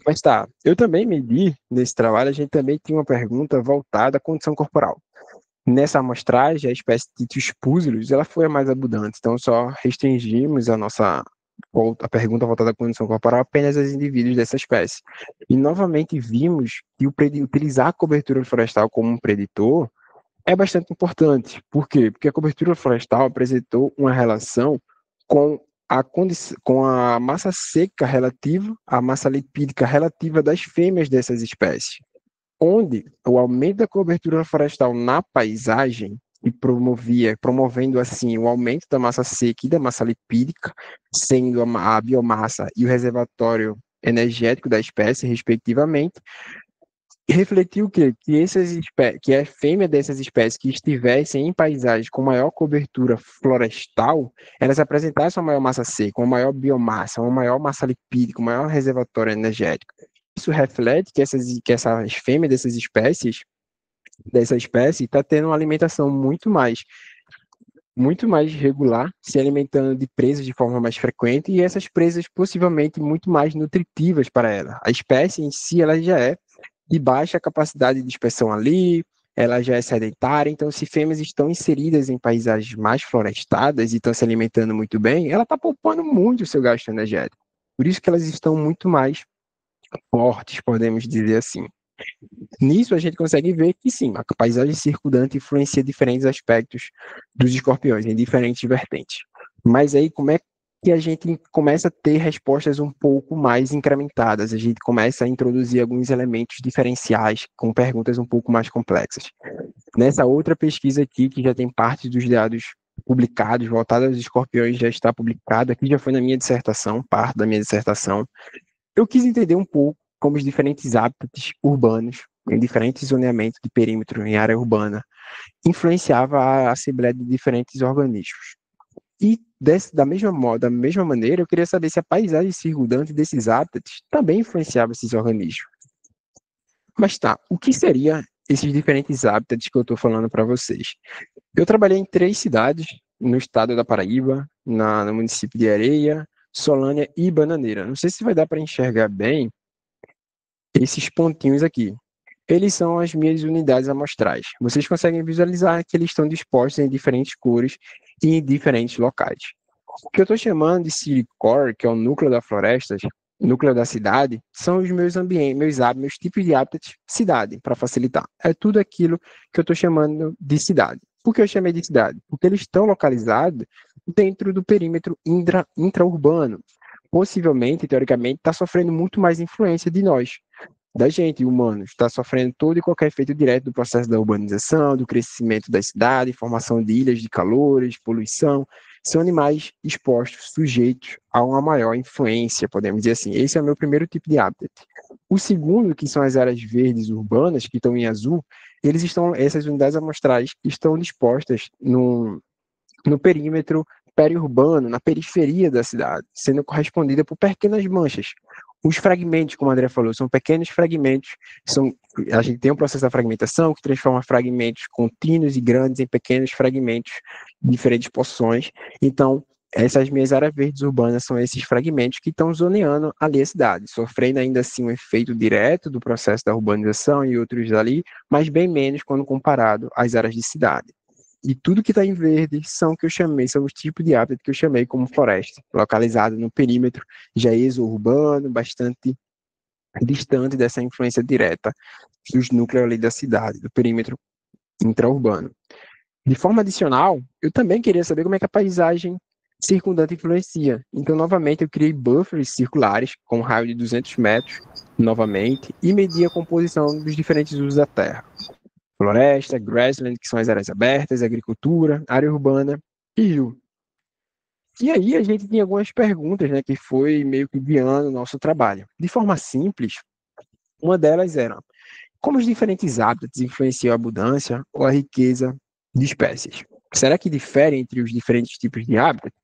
Mas tá, eu também medi nesse trabalho, a gente também tinha uma pergunta voltada à condição corporal. Nessa amostragem, a espécie Titius púzilus, ela foi a mais abundante, então só restringimos a pergunta voltada à condição corporal apenas aos indivíduos dessa espécie. E novamente vimos que utilizar a cobertura florestal como um preditor é bastante importante. Por quê? Porque a cobertura florestal apresentou uma relação com a massa seca relativa, a massa lipídica relativa das fêmeas dessas espécies, onde o aumento da cobertura florestal na paisagem e promovendo assim o aumento da massa seca e da massa lipídica, sendo a biomassa e o reservatório energético da espécie, respectivamente, refletiu o quê? Que a fêmea dessas espécies que estivessem em paisagens com maior cobertura florestal, elas apresentassem uma maior massa seca, uma maior biomassa, uma maior massa lipídica, um maior reservatório energético. Isso reflete que essas fêmeas dessa espécie está tendo uma alimentação muito mais regular, se alimentando de presas de forma mais frequente, e essas presas possivelmente muito mais nutritivas para ela. A espécie em si ela já é de baixa capacidade de dispersão ali, ela já é sedentária, então se fêmeas estão inseridas em paisagens mais florestadas e estão se alimentando muito bem, ela está poupando muito o seu gasto energético. Por isso que elas estão muito mais fortes, podemos dizer assim. Nisso a gente consegue ver que sim, a paisagem circundante influencia diferentes aspectos dos escorpiões, em diferentes vertentes. Mas aí como é que a gente começa a ter respostas um pouco mais incrementadas, a gente começa a introduzir alguns elementos diferenciais com perguntas um pouco mais complexas. Nessa outra pesquisa aqui, que já tem parte dos dados publicados, voltada aos escorpiões, já está publicado, aqui já foi na minha dissertação, parte da minha dissertação, eu quis entender um pouco como os diferentes hábitats urbanos, em diferentes zoneamentos de perímetro em área urbana, influenciava a assembleia de diferentes organismos. E da mesma maneira, eu queria saber se a paisagem circundante desses hábitats também influenciava esses organismos. Mas tá, o que seriam esses diferentes hábitats que eu estou falando para vocês? Eu trabalhei em 3 cidades, no estado da Paraíba, no município de Areia, Solânia e Bananeira. Não sei se vai dar para enxergar bem esses pontinhos aqui. Eles são as minhas unidades amostrais. Vocês conseguem visualizar que eles estão dispostos em diferentes cores e em diferentes locais. O que eu estou chamando de City Core, que é o núcleo da floresta, núcleo da cidade, são os meus ambientes, meus tipos de hábitats cidade, para facilitar. É tudo aquilo que eu estou chamando de cidade. Por que eu chamei de cidade? Porque eles estão localizados dentro do perímetro intraurbano. Possivelmente, teoricamente, está sofrendo muito mais influência de nós, da gente, humanos, está sofrendo todo e qualquer efeito direto do processo da urbanização, do crescimento da cidade, formação de ilhas de calores, poluição. São animais expostos, sujeitos a uma maior influência, podemos dizer assim. Esse é o meu primeiro tipo de hábitat. O segundo, que são as áreas verdes urbanas, que estão em azul, essas unidades amostrais estão dispostas no perímetro periurbano, na periferia da cidade, sendo correspondida por pequenas manchas. Os fragmentos, como a André falou, são pequenos fragmentos. A gente tem um processo da fragmentação que transforma fragmentos contínuos e grandes em pequenos fragmentos de diferentes porções. Então, essas minhas áreas verdes urbanas são esses fragmentos que estão zoneando ali a cidade, sofrendo ainda assim um efeito direto do processo da urbanização e outros ali, mas bem menos quando comparado às áreas de cidade. E tudo que está em verde são os tipos de hábitat que eu chamei como floresta, localizado no perímetro já exurbano, bastante distante dessa influência direta dos núcleos ali da cidade, do perímetro intraurbano. De forma adicional, eu também queria saber como é que a paisagem circundante influencia. Então, novamente, eu criei buffers circulares com um raio de 200 metros, novamente, e medi a composição dos diferentes usos da terra. Floresta, grassland, que são as áreas abertas, agricultura, área urbana e rio. E aí a gente tinha algumas perguntas, né, que foi meio que guiando o nosso trabalho. De forma simples, uma delas era como os diferentes hábitats influenciam a abundância ou a riqueza de espécies. Será que difere entre os diferentes tipos de hábitat?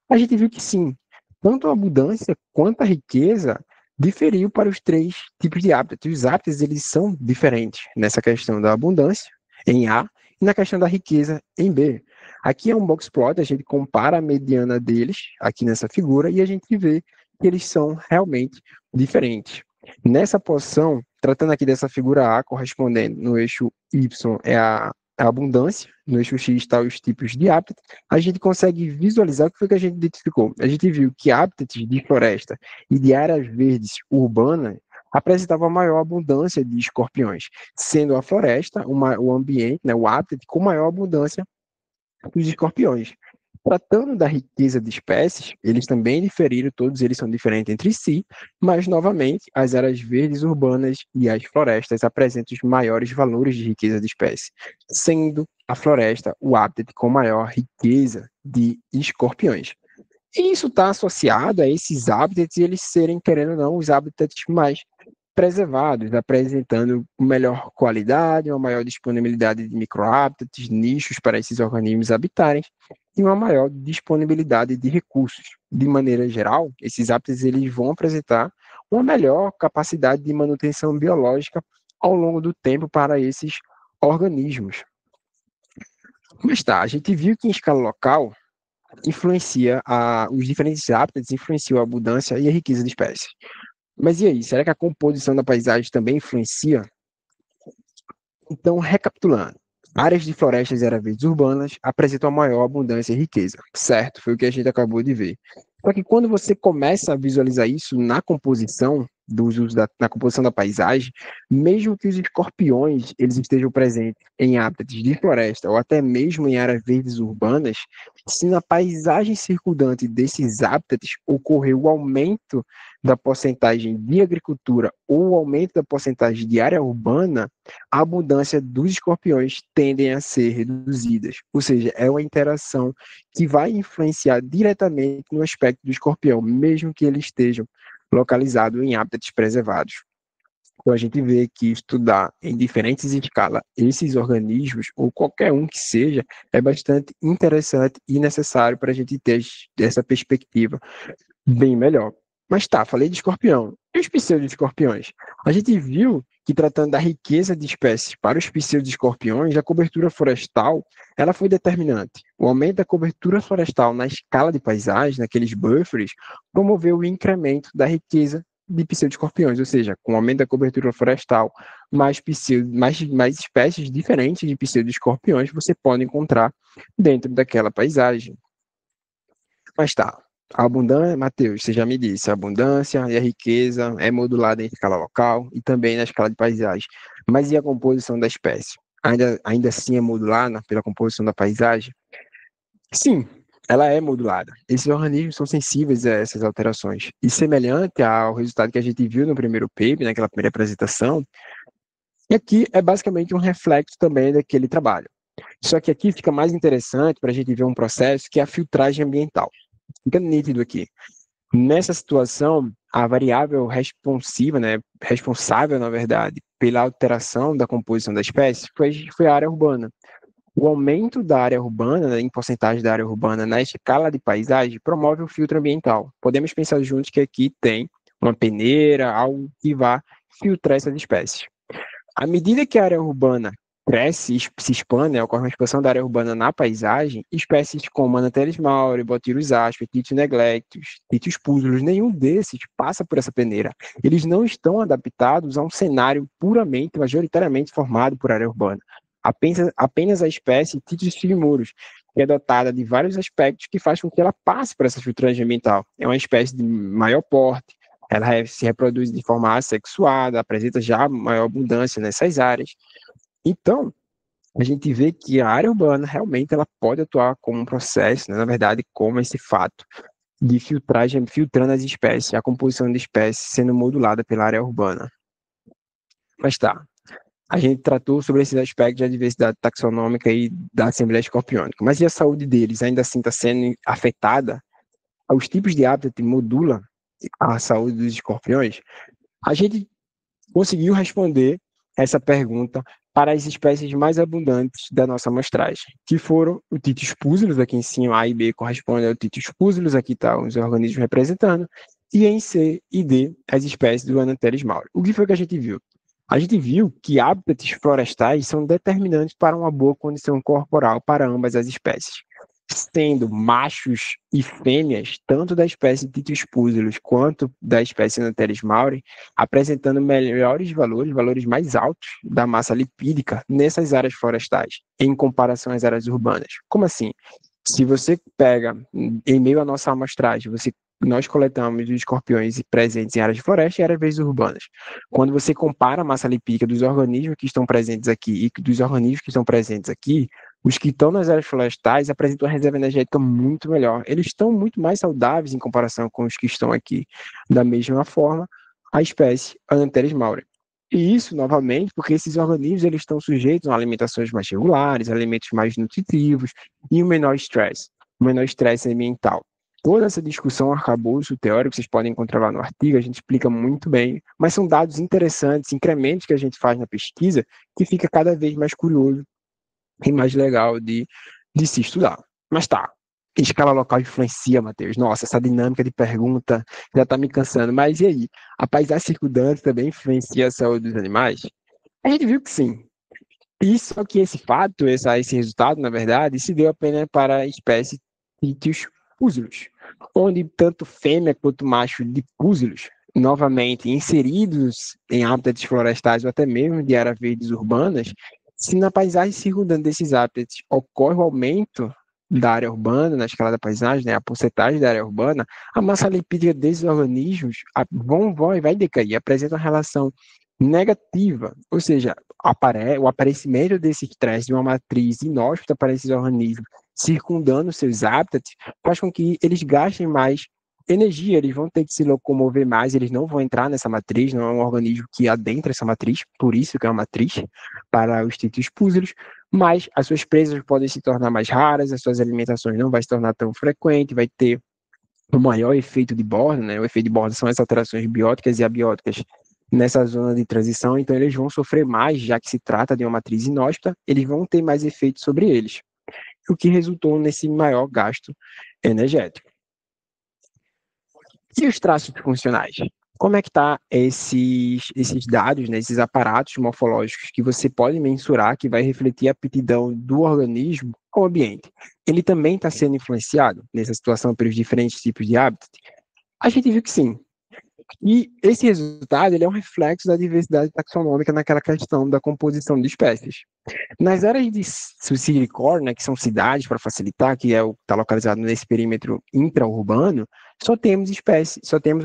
A gente viu que sim, tanto a abundância quanto a riqueza diferiu para os 3 tipos de hábitats. Os hábitats eles são diferentes nessa questão da abundância, em A, e na questão da riqueza, em B. Aqui é um box plot, a gente compara a mediana deles, aqui nessa figura, e a gente vê que eles são realmente diferentes. Nessa posição, tratando aqui dessa figura A, correspondendo no eixo Y é a abundância, no eixo X está os tipos de hábitat, a gente consegue visualizar o que foi que a gente identificou. A gente viu que hábitats de floresta e de áreas verdes urbanas apresentavam maior abundância de escorpiões, sendo a floresta o ambiente, né, o hábitat com maior abundância dos escorpiões. Tratando da riqueza de espécies, eles também diferiram, todos eles são diferentes entre si, mas, novamente, as áreas verdes urbanas e as florestas apresentam os maiores valores de riqueza de espécies, sendo a floresta o hábitat com maior riqueza de escorpiões. E isso está associado a esses hábitats e eles serem, querendo ou não, os hábitats mais preservados, apresentando melhor qualidade, uma maior disponibilidade de microhábitats, nichos para esses organismos habitarem e uma maior disponibilidade de recursos. De maneira geral, esses hábitats eles vão apresentar uma melhor capacidade de manutenção biológica ao longo do tempo para esses organismos. Mas tá, a gente viu que em escala local os diferentes hábitats influenciam a abundância e a riqueza de espécies. Mas e aí, será que a composição da paisagem também influencia? Então, recapitulando, áreas de florestas e áreas verdes urbanas apresentam maior abundância e riqueza, certo? Foi o que a gente acabou de ver. Só que quando você começa a visualizar isso na composição na composição da paisagem, mesmo que os escorpiões eles estejam presentes em hábitats de floresta ou até mesmo em áreas verdes urbanas, se na paisagem circundante desses hábitats ocorrer o aumento da porcentagem de agricultura ou o aumento da porcentagem de área urbana, a abundância dos escorpiões tendem a ser reduzidas. Ou seja, é uma interação que vai influenciar diretamente no aspecto do escorpião, mesmo que eles estejam localizado em hábitats preservados. Então, a gente vê que estudar em diferentes escalas esses organismos, ou qualquer um que seja, é bastante interessante e necessário para a gente ter essa perspectiva bem melhor. Mas tá, falei de escorpião. E os pseudo-escorpiões? A gente viu que, tratando da riqueza de espécies para os pseudo-escorpiões, a cobertura florestal ela foi determinante. O aumento da cobertura florestal na escala de paisagem, naqueles buffers, promoveu o incremento da riqueza de pseudo-escorpiões, ou seja, com o aumento da cobertura florestal, mais espécies diferentes de pseudo-escorpiões você pode encontrar dentro daquela paisagem. Mas tá, a abundância, Matheus, você já me disse, a abundância e a riqueza é modulada em escala local e também na escala de paisagem. Mas e a composição da espécie? Ainda assim é modulada pela composição da paisagem? Sim, ela é modulada. Esses organismos são sensíveis a essas alterações. E semelhante ao resultado que a gente viu no primeiro paper, naquela primeira apresentação, aqui é basicamente um reflexo também daquele trabalho. Só que aqui fica mais interessante para a gente ver um processo que é a filtragem ambiental. Fica nítido aqui. Nessa situação, a variável responsável, na verdade, pela alteração da composição da espécie foi a área urbana. O aumento da área urbana, em porcentagem da área urbana na escala de paisagem, promove o filtro ambiental. Podemos pensar juntos que aqui tem uma peneira, algo que vai filtrar essas espécies. À medida que a área urbana cresce e se expande, ocorre uma expansão da área urbana na paisagem, espécies como Anateles mauri, Botyrus aspis, Titius neglectus, Titius púzulos, nenhum desses passa por essa peneira. Eles não estão adaptados a um cenário puramente, majoritariamente formado por área urbana. Apenas a espécie Titius filimuros, que é dotada de vários aspectos que faz com que ela passe por essa filtragem ambiental. É uma espécie de maior porte, ela se reproduz de forma assexuada, apresenta já maior abundância nessas áreas. Então, a gente vê que a área urbana realmente ela pode atuar como um processo, né? Na verdade, como esse fato de filtragem, filtrando as espécies, a composição de espécies sendo modulada pela área urbana. Mas tá, a gente tratou sobre esses aspectos da diversidade taxonômica e da Assembleia Escorpiônica, mas e a saúde deles ainda assim está sendo afetada? Os tipos de hábitat modulam a saúde dos escorpiões? A gente conseguiu responder essa pergunta para as espécies mais abundantes da nossa amostragem, que foram o Titius púzulos, aqui em cima, A e B correspondem ao Titius púzulos, aqui estão os organismos representando, e em C e D, as espécies do Anateles mauri. O que foi que a gente viu? A gente viu que hábitats florestais são determinantes para uma boa condição corporal para ambas as espécies, sendo machos e fêmeas, tanto da espécie Titius púzulos quanto da espécie Anateles mauri, apresentando melhores valores mais altos da massa lipídica nessas áreas florestais, em comparação às áreas urbanas. Como assim? Se você pega, em meio à nossa amostragem, nós coletamos os escorpiões presentes em áreas de floresta e áreas verdes urbanas. Quando você compara a massa lipídica dos organismos que estão presentes aqui e dos organismos que estão presentes aqui, os que estão nas áreas florestais apresentam uma reserva energética muito melhor. Eles estão muito mais saudáveis em comparação com os que estão aqui. Da mesma forma, a espécie Anateles mauri. E isso, novamente, porque esses organismos eles estão sujeitos a alimentações mais regulares, alimentos mais nutritivos e um menor estresse ambiental. toda essa discussão, arcabouço teórico, vocês podem encontrar lá no artigo, a gente explica muito bem, mas são dados interessantes, incrementos que a gente faz na pesquisa, que fica cada vez mais curioso e mais legal de se estudar. Mas tá, escala local influencia, Matheus. Nossa, essa dinâmica de pergunta já está me cansando. Mas e aí? A paisagem circundante também influencia a saúde dos animais? A gente viu que sim. E só que esse fato, esse resultado, na verdade, se deu apenas para a espécie Titius púsilus, onde tanto fêmea quanto macho de púsilus, novamente inseridos em hábitats florestais ou até mesmo de áreas verdes urbanas, se na paisagem circundante desses hábitats ocorre o aumento da área urbana, na escala da paisagem, né, a porcentagem da área urbana, a massa lipídica desses organismos vai decair, apresenta uma relação negativa, ou seja, o aparecimento desse estresse de uma matriz inóspita para esses organismos circundando seus hábitats faz com que eles gastem mais energia, eles vão ter que se locomover mais, eles não vão entrar nessa matriz, não é um organismo que adentra essa matriz, por isso que é uma matriz para os Titius púsilus, mas as suas presas podem se tornar mais raras, as suas alimentações não vai se tornar tão frequente, vai ter um maior efeito de borda, né? O efeito de borda são as alterações bióticas e abióticas nessa zona de transição, então eles vão sofrer mais, já que se trata de uma matriz inóspita, eles vão ter mais efeito sobre eles, o que resultou nesse maior gasto energético. E os traços funcionais? Como é que tá esses dados, né, esses aparatos morfológicos que você pode mensurar, que vai refletir a aptidão do organismo ao ambiente? Ele também está sendo influenciado nessa situação pelos diferentes tipos de hábitat? A gente viu que sim. E esse resultado ele é um reflexo da diversidade taxonômica naquela questão da composição de espécies. Nas áreas de silvicultura, né, que são cidades para facilitar, que está localizado nesse perímetro intraurbano, só temos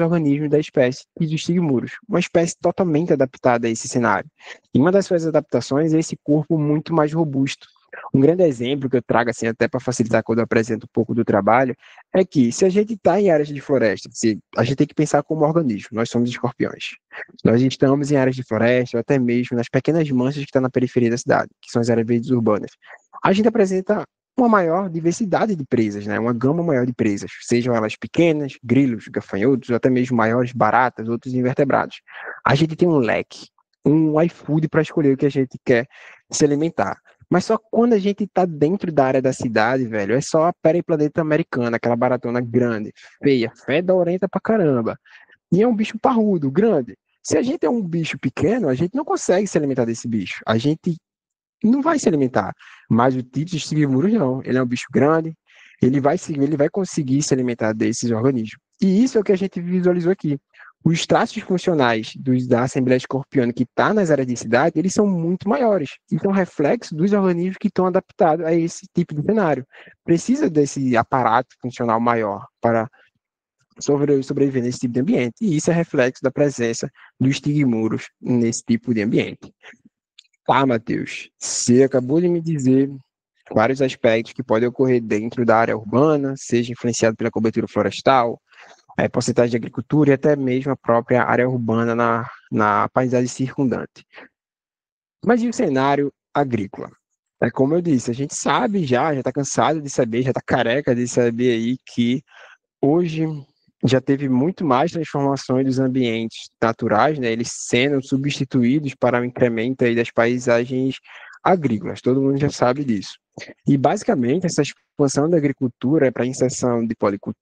organismos da espécie Pidostigmurus, uma espécie totalmente adaptada a esse cenário. E uma das suas adaptações é esse corpo muito mais robusto. Um grande exemplo que eu trago assim até para facilitar quando eu apresento um pouco do trabalho é que se a gente está em áreas de floresta, a gente tem que pensar como organismo, nós somos escorpiões. Nós estamos em áreas de floresta, ou até mesmo nas pequenas manchas que estão na periferia da cidade, que são as áreas verdes urbanas. A gente apresenta uma maior diversidade de presas, né? Uma gama maior de presas, sejam elas pequenas, grilos, gafanhotos, ou até mesmo maiores, baratas, outros invertebrados. A gente tem um leque, um iFood para escolher o que a gente quer se alimentar. Mas só quando a gente tá dentro da área da cidade, velho, é só a periplaneta americana, aquela baratona grande, feia, fedorenta pra caramba. E é um bicho parrudo, grande. Se a gente é um bicho pequeno, a gente não consegue se alimentar desse bicho. A gente não vai se alimentar. Mas o Titius tigrimurus não. Ele é um bicho grande, ele vai conseguir se alimentar desses organismos. E isso é o que a gente visualizou aqui. Os traços funcionais da Assembleia Escorpiana que está nas áreas de cidade, eles são muito maiores. Então, reflexo dos organismos que estão adaptados a esse tipo de cenário. Precisa desse aparato funcional maior para sobreviver nesse tipo de ambiente. E isso é reflexo da presença dos tigmurus nesse tipo de ambiente. Tá, Matheus, você acabou de me dizer vários aspectos que podem ocorrer dentro da área urbana, seja influenciado pela cobertura florestal, porcentagem de agricultura e até mesmo a própria área urbana na paisagem circundante. Mas e o cenário agrícola? É como eu disse, a gente sabe já está cansado de saber, já está careca de saber aí que hoje já teve muito mais transformações dos ambientes naturais, né, eles sendo substituídos para o incremento aí das paisagens agrícolas, todo mundo já sabe disso. E, basicamente, essa expansão da agricultura é para a inserção de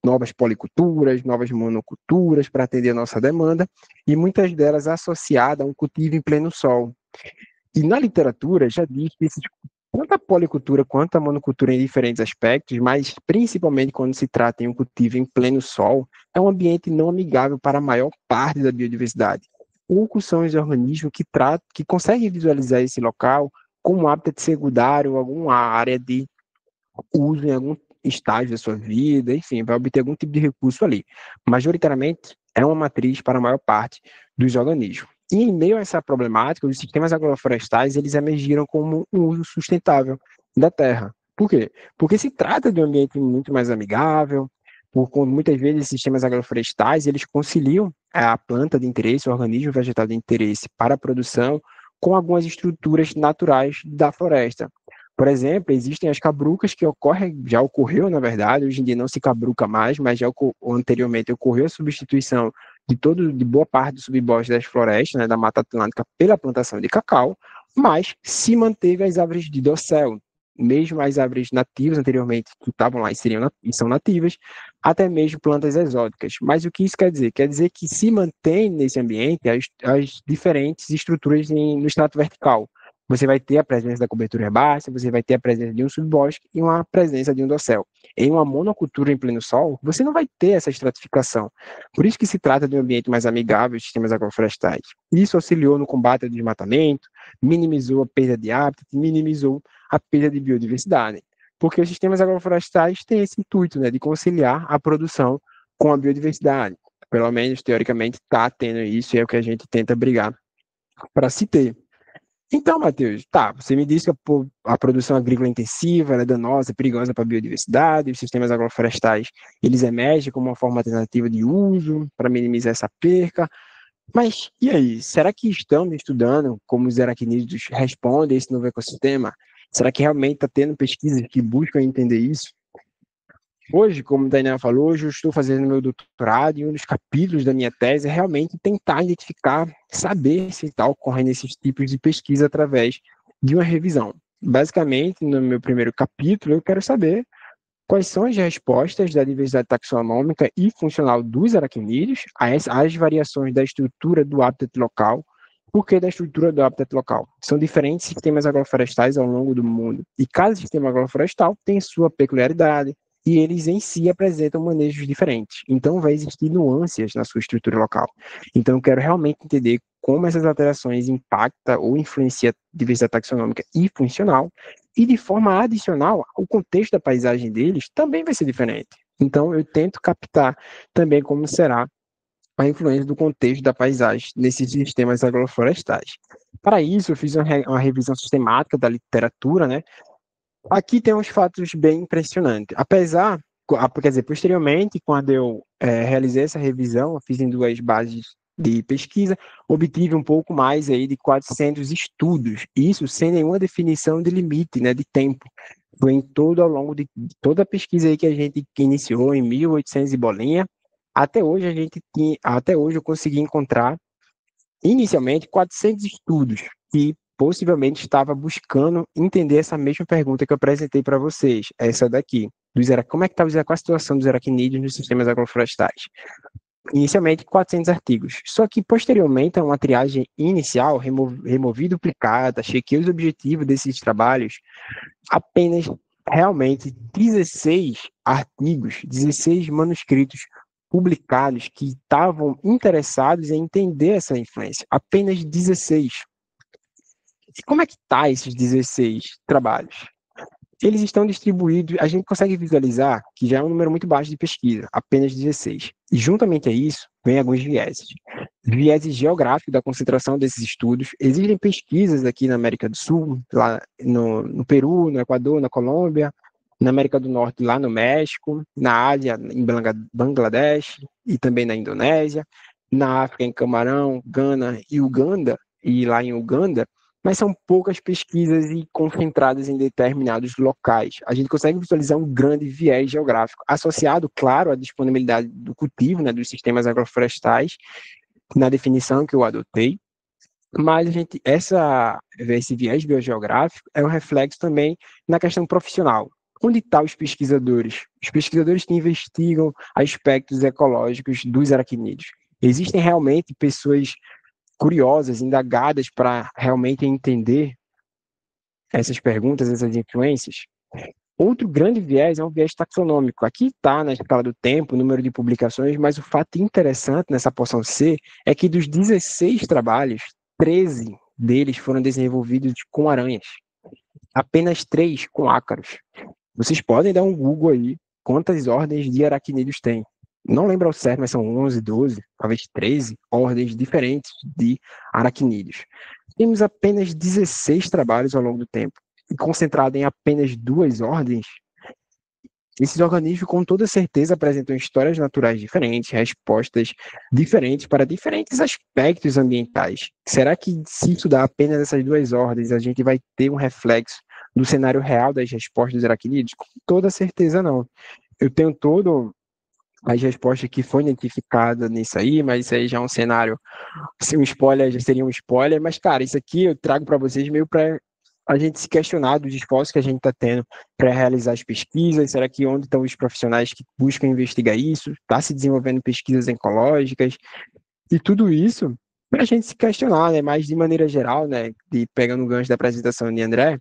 novas policulturas, novas monoculturas para atender a nossa demanda, e muitas delas associadas a um cultivo em pleno sol. E na literatura já diz que tanto a policultura quanto a monocultura em diferentes aspectos, mas principalmente quando se trata em um cultivo em pleno sol, é um ambiente não amigável para a maior parte da biodiversidade. Poucos são os organismos que conseguem visualizar esse local como hábitat secundário, alguma área de uso em algum estágio da sua vida, enfim, vai obter algum tipo de recurso ali. Majoritariamente, é uma matriz para a maior parte dos organismos. E em meio a essa problemática, os sistemas agroflorestais, eles emergiram como um uso sustentável da terra. Por quê? Porque se trata de um ambiente muito mais amigável, muitas vezes esses sistemas agroflorestais, eles conciliam a planta de interesse, o organismo vegetal de interesse para a produção, com algumas estruturas naturais da floresta. Por exemplo, existem as cabrucas que já ocorreu, na verdade, hoje em dia não se cabruca mais, mas já anteriormente ocorreu a substituição de boa parte do subbosque das florestas, né, da Mata Atlântica, pela plantação de cacau, mas se manteve as árvores de dossel, mesmo as árvores nativas anteriormente que estavam lá e são nativas, até mesmo plantas exóticas. Mas o que isso quer dizer? Quer dizer que se mantém nesse ambiente as diferentes estruturas no estrato vertical. Você vai ter a presença da cobertura herbácea, você vai ter a presença de um subbosque e uma presença de um dossel. Em uma monocultura em pleno sol, você não vai ter essa estratificação. Por isso que se trata de um ambiente mais amigável aos sistemas agroflorestais. Isso auxiliou no combate ao desmatamento, minimizou a perda de hábitat, minimizou a perda de biodiversidade. Porque os sistemas agroflorestais têm esse intuito, né, de conciliar a produção com a biodiversidade. Pelo menos, teoricamente, está tendo isso e é o que a gente tenta brigar para se ter. Então, Matheus, você me disse que a produção agrícola intensiva é danosa, perigosa para a biodiversidade, os sistemas agroflorestais, eles emergem como uma forma alternativa de uso para minimizar essa perca, mas e aí, será que estamos estudando como os aracnídeos respondem a esse novo ecossistema? Será que realmente está tendo pesquisas que buscam entender isso? Hoje, como o Daniel falou, hoje eu estou fazendo meu doutorado e um dos capítulos da minha tese é realmente tentar identificar, saber se está ocorrendo esses tipos de pesquisa através de uma revisão. Basicamente, no meu primeiro capítulo, eu quero saber quais são as respostas da diversidade taxonômica e funcional dos aracnídeos às variações da estrutura do hábitat local. Por que da estrutura do hábitat local? São diferentes sistemas agroflorestais ao longo do mundo, e cada sistema agroflorestal tem sua peculiaridade, e eles em si apresentam manejos diferentes. Então, vai existir nuances na sua estrutura local. Então, eu quero realmente entender como essas alterações impactam ou influenciam a diversidade taxonômica e funcional, e de forma adicional, o contexto da paisagem deles também vai ser diferente. Então, eu tento captar também como será a influência do contexto da paisagem nesses sistemas agroflorestais. Para isso, eu fiz uma revisão sistemática da literatura, né? Aqui tem uns fatos bem impressionantes. Posteriormente, quando eu realizei essa revisão, eu fiz em 2 bases de pesquisa, obtive um pouco mais aí de 400 estudos, isso sem nenhuma definição de limite, né, de tempo. Foi ao longo de toda a pesquisa aí que a gente iniciou em 1800 e bolinha, até hoje eu consegui encontrar inicialmente 400 estudos que possivelmente estava buscando entender essa mesma pergunta que eu apresentei para vocês, essa daqui, como é que estava qual a situação dos aracnídeos nos sistemas agroflorestais. Inicialmente 400 artigos, só que posteriormente a uma triagem inicial, removi duplicata, chequei os objetivos desses trabalhos, apenas realmente 16 artigos, 16 manuscritos publicados que estavam interessados em entender essa influência, apenas 16. E como é que está esses 16 trabalhos? Eles estão distribuídos, a gente consegue visualizar que já é um número muito baixo de pesquisa, apenas 16. E juntamente a isso, vem alguns vieses. Vieses geográficos da concentração desses estudos. Existem pesquisas aqui na América do Sul, lá no Peru, no Equador, na Colômbia, na América do Norte, lá no México, na Ásia, em Bangladesh e também na Indonésia, na África, em Camarão, Gana e Uganda, e lá em Uganda, mas são poucas pesquisas e concentradas em determinados locais. A gente consegue visualizar um grande viés geográfico, associado, claro, à disponibilidade do cultivo, né, dos sistemas agroflorestais, na definição que eu adotei, mas esse viés biogeográfico é um reflexo também na questão profissional. Onde estão os pesquisadores? Os pesquisadores que investigam aspectos ecológicos dos aracnídeos. Existem realmente pessoas curiosas, indagadas para realmente entender essas perguntas, essas influências? Outro grande viés é um viés taxonômico. Aqui está na escala do tempo, o número de publicações, mas o fato interessante nessa porção C é que dos 16 trabalhos, 13 deles foram desenvolvidos com aranhas. Apenas 3 com ácaros. Vocês podem dar um Google aí, quantas ordens de aracnídeos tem. Não lembro ao certo, mas são 11, 12, talvez 13 ordens diferentes de aracnídeos. Temos apenas 16 trabalhos ao longo do tempo, e concentrado em apenas 2 ordens. Esses organismos, com toda certeza, apresentam histórias naturais diferentes, respostas diferentes para diferentes aspectos ambientais. Será que, se estudar apenas essas 2 ordens, a gente vai ter um reflexo do cenário real das respostas dos aracnídeos? Com toda certeza não. Eu tenho todo as respostas que foi identificada nisso aí, mas isso aí já é um cenário, se um spoiler já seria um spoiler, mas cara, isso aqui eu trago para vocês meio para a gente se questionar dos esforços que a gente está tendo para realizar as pesquisas. Será que onde estão os profissionais que buscam investigar isso? Está se desenvolvendo pesquisas ecológicas e tudo isso para a gente se questionar, né? Mas de maneira geral, né? De pegando o gancho da apresentação de André,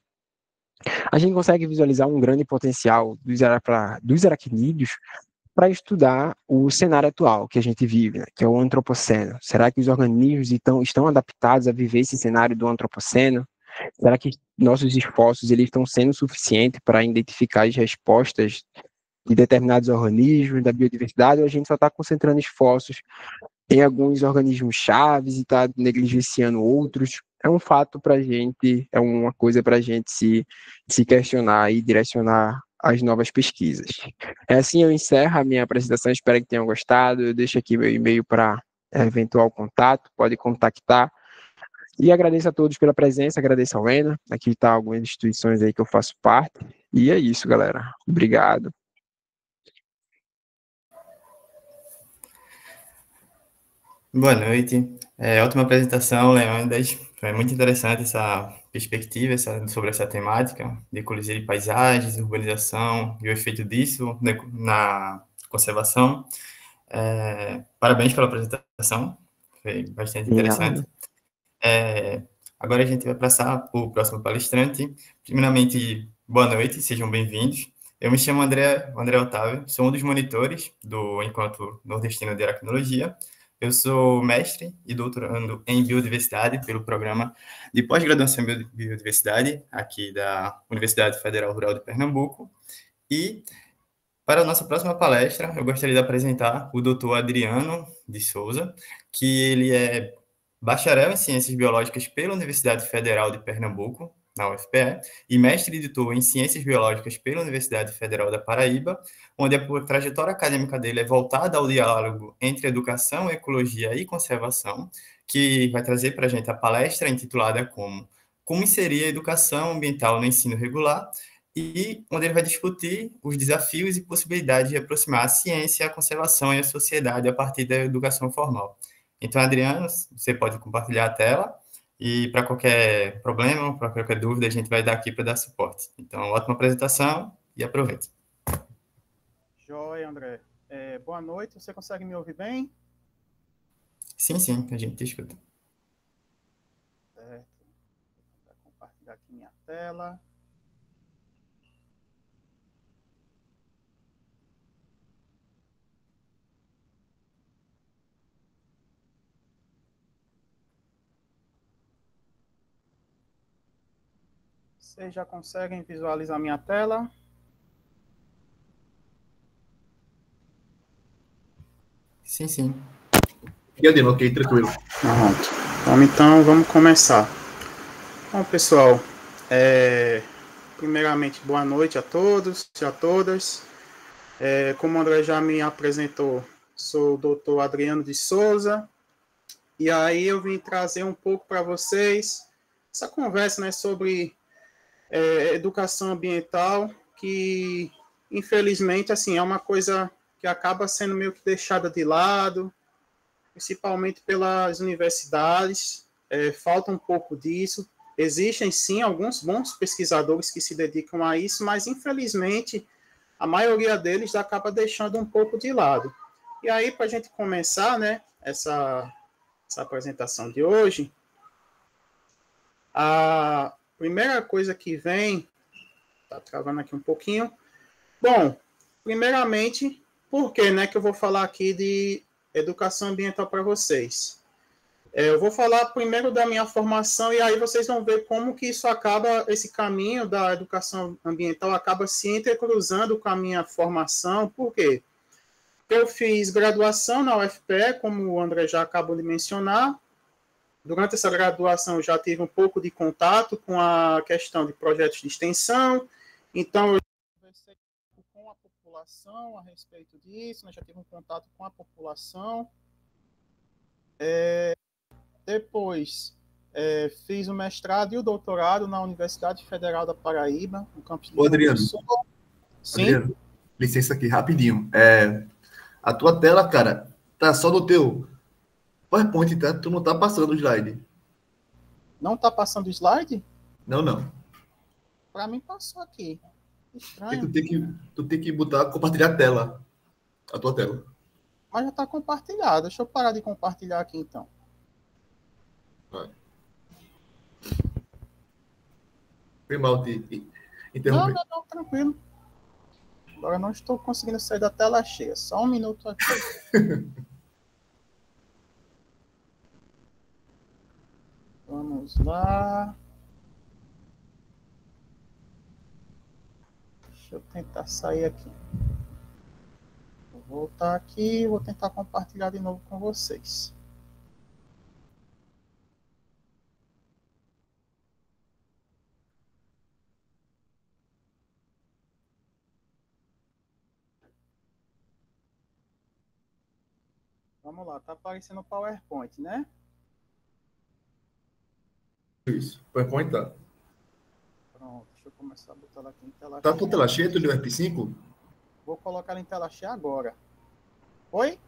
a gente consegue visualizar um grande potencial dos aracnídeos para estudar o cenário atual que a gente vive, né, que é o antropoceno. Será que os organismos estão adaptados a viver esse cenário do antropoceno? Será que nossos esforços eles estão sendo suficientes para identificar as respostas de determinados organismos, da biodiversidade, ou a gente só está concentrando esforços em alguns organismos chaves e está negligenciando outros? É um fato para a gente, é uma coisa para a gente se questionar e direcionar as novas pesquisas. É assim eu encerro a minha apresentação, espero que tenham gostado. Eu deixo aqui meu e-mail para eventual contato, pode contactar. E agradeço a todos pela presença, agradeço ao Lena, aqui está algumas instituições aí que eu faço parte. E é isso, galera. Obrigado. Boa noite. Ótima apresentação, Leônidas. Foi muito interessante essa perspectiva sobre essa temática de ecologia de paisagens, urbanização e o efeito disso na conservação. Parabéns pela apresentação, foi bastante interessante. Agora a gente vai passar para o próximo palestrante. Primeiramente, boa noite, sejam bem-vindos. Eu me chamo André Otávio, sou um dos monitores do Encontro Nordestino de Aracnologia. Eu sou mestre e doutorando em biodiversidade pelo programa de pós-graduação em biodiversidade aqui da Universidade Federal Rural de Pernambuco. E para a nossa próxima palestra, eu gostaria de apresentar o Dr. Adriano de Souza, que ele é bacharel em Ciências Biológicas pela Universidade Federal de Pernambuco, na UFPE, e mestre e doutor em Ciências Biológicas pela Universidade Federal da Paraíba, onde a trajetória acadêmica dele é voltada ao diálogo entre educação, ecologia e conservação, que vai trazer para a gente a palestra intitulada Como inserir a educação ambiental no ensino regular, e onde ele vai discutir os desafios e possibilidades de aproximar a ciência, a conservação e a sociedade a partir da educação formal. Então, Adriano, você pode compartilhar a tela e para qualquer problema, para qualquer dúvida, a gente vai dar aqui para dar suporte. Então, ótima apresentação e aproveite. Joia, André. Boa noite, você consegue me ouvir bem? Sim, a gente te escuta. Certo. Vou compartilhar aqui minha tela. Vocês já conseguem visualizar minha tela? Sim. E Adriano, ok, tranquilo. Pronto. Então, vamos começar. Bom, pessoal, primeiramente, boa noite a todos e a todas. Como o André já me apresentou, sou o doutor Adriano de Souza, e aí eu vim trazer um pouco para vocês essa conversa, né, sobre educação ambiental, que infelizmente assim, é uma coisa que acaba sendo meio que deixada de lado, principalmente pelas universidades, falta um pouco disso. Existem sim alguns bons pesquisadores que se dedicam a isso, mas infelizmente a maioria deles acaba deixando um pouco de lado. E aí, para a gente começar, né, essa apresentação de hoje, a primeira coisa que vem, tá travando aqui um pouquinho. Bom, primeiramente, por que, né, que eu vou falar aqui de educação ambiental para vocês? Eu vou falar primeiro da minha formação e aí vocês vão ver como que isso acaba, esse caminho da educação ambiental acaba se intercruzando com a minha formação. Por quê? Eu fiz graduação na UFPE, como o André já acabou de mencionar. Durante essa graduação eu já tive um pouco de contato com a questão de projetos de extensão, então eu conversei com a população a respeito disso, né? Já tive um contato com a população. Depois fiz o mestrado e o doutorado na Universidade Federal da Paraíba, no campus de Ô, Adriano. Sul. Sim. Adriano, licença aqui, rapidinho. A tua tela, cara, tá só no teu PowerPoint, tá? Tu não tá passando o slide. Não está passando o slide? Não, não. Para mim passou aqui. Estranho. Tu tem que botar, compartilhar a tela. A tua tela. Mas já está compartilhado. Deixa eu parar de compartilhar aqui, então. Vai. Foi mal te interromper. Não, tranquilo. Agora não estou conseguindo sair da tela cheia. Só um minuto aqui. Vamos lá. Deixa eu tentar sair aqui. Vou voltar aqui e vou tentar compartilhar de novo com vocês. Vamos lá, tá aparecendo o PowerPoint, né? Isso. PowerPoint tá. Pronto, deixa eu começar a botar ela aqui em tela Tá cheia. com tela cheia, tu deu F5? Vou colocar ela em tela cheia agora. Oi?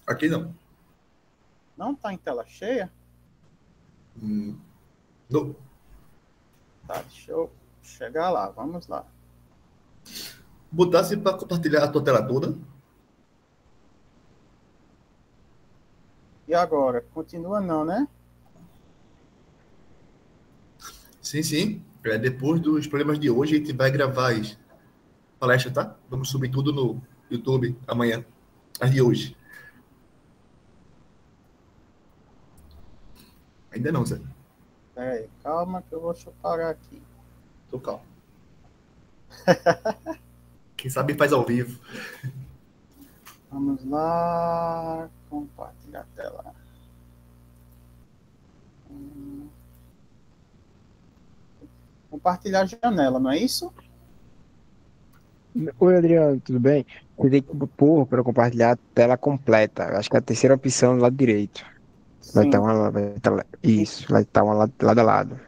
Aqui não. Não tá em tela cheia? Não. Tá, deixa eu chegar lá, vamos lá. Botasse para compartilhar a tua tela toda. E agora? Continua não, né? Sim, sim. Depois dos problemas de hoje, a gente vai gravar as palestras, tá? Vamos subir tudo no YouTube amanhã. As de hoje. Ainda não, Zé. Peraí, calma que eu vou parar aqui. Tô calmo. Quem sabe faz ao vivo. Vamos lá. Compartilhar a tela. Compartilhar a janela, não é isso? Oi, Adriano, tudo bem? Você tem que pôr para compartilhar a tela completa. Acho que é a terceira opção do lado direito. Vai Sim. estar isso, vai estar uma lado a lado.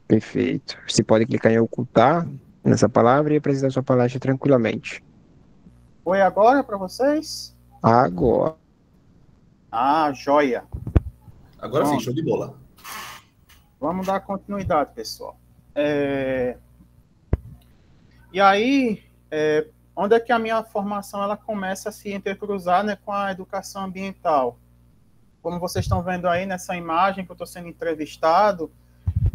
Perfeito. Você pode clicar em ocultar nessa palavra e apresentar sua palestra tranquilamente. Foi agora para vocês? Agora. Ah, joia. Agora sim, Pronto. show de bola. Vamos dar continuidade, pessoal. E aí, onde é que a minha formação ela começa a se intercruzar, né, com a educação ambiental? Como vocês estão vendo aí nessa imagem que eu estou sendo entrevistado,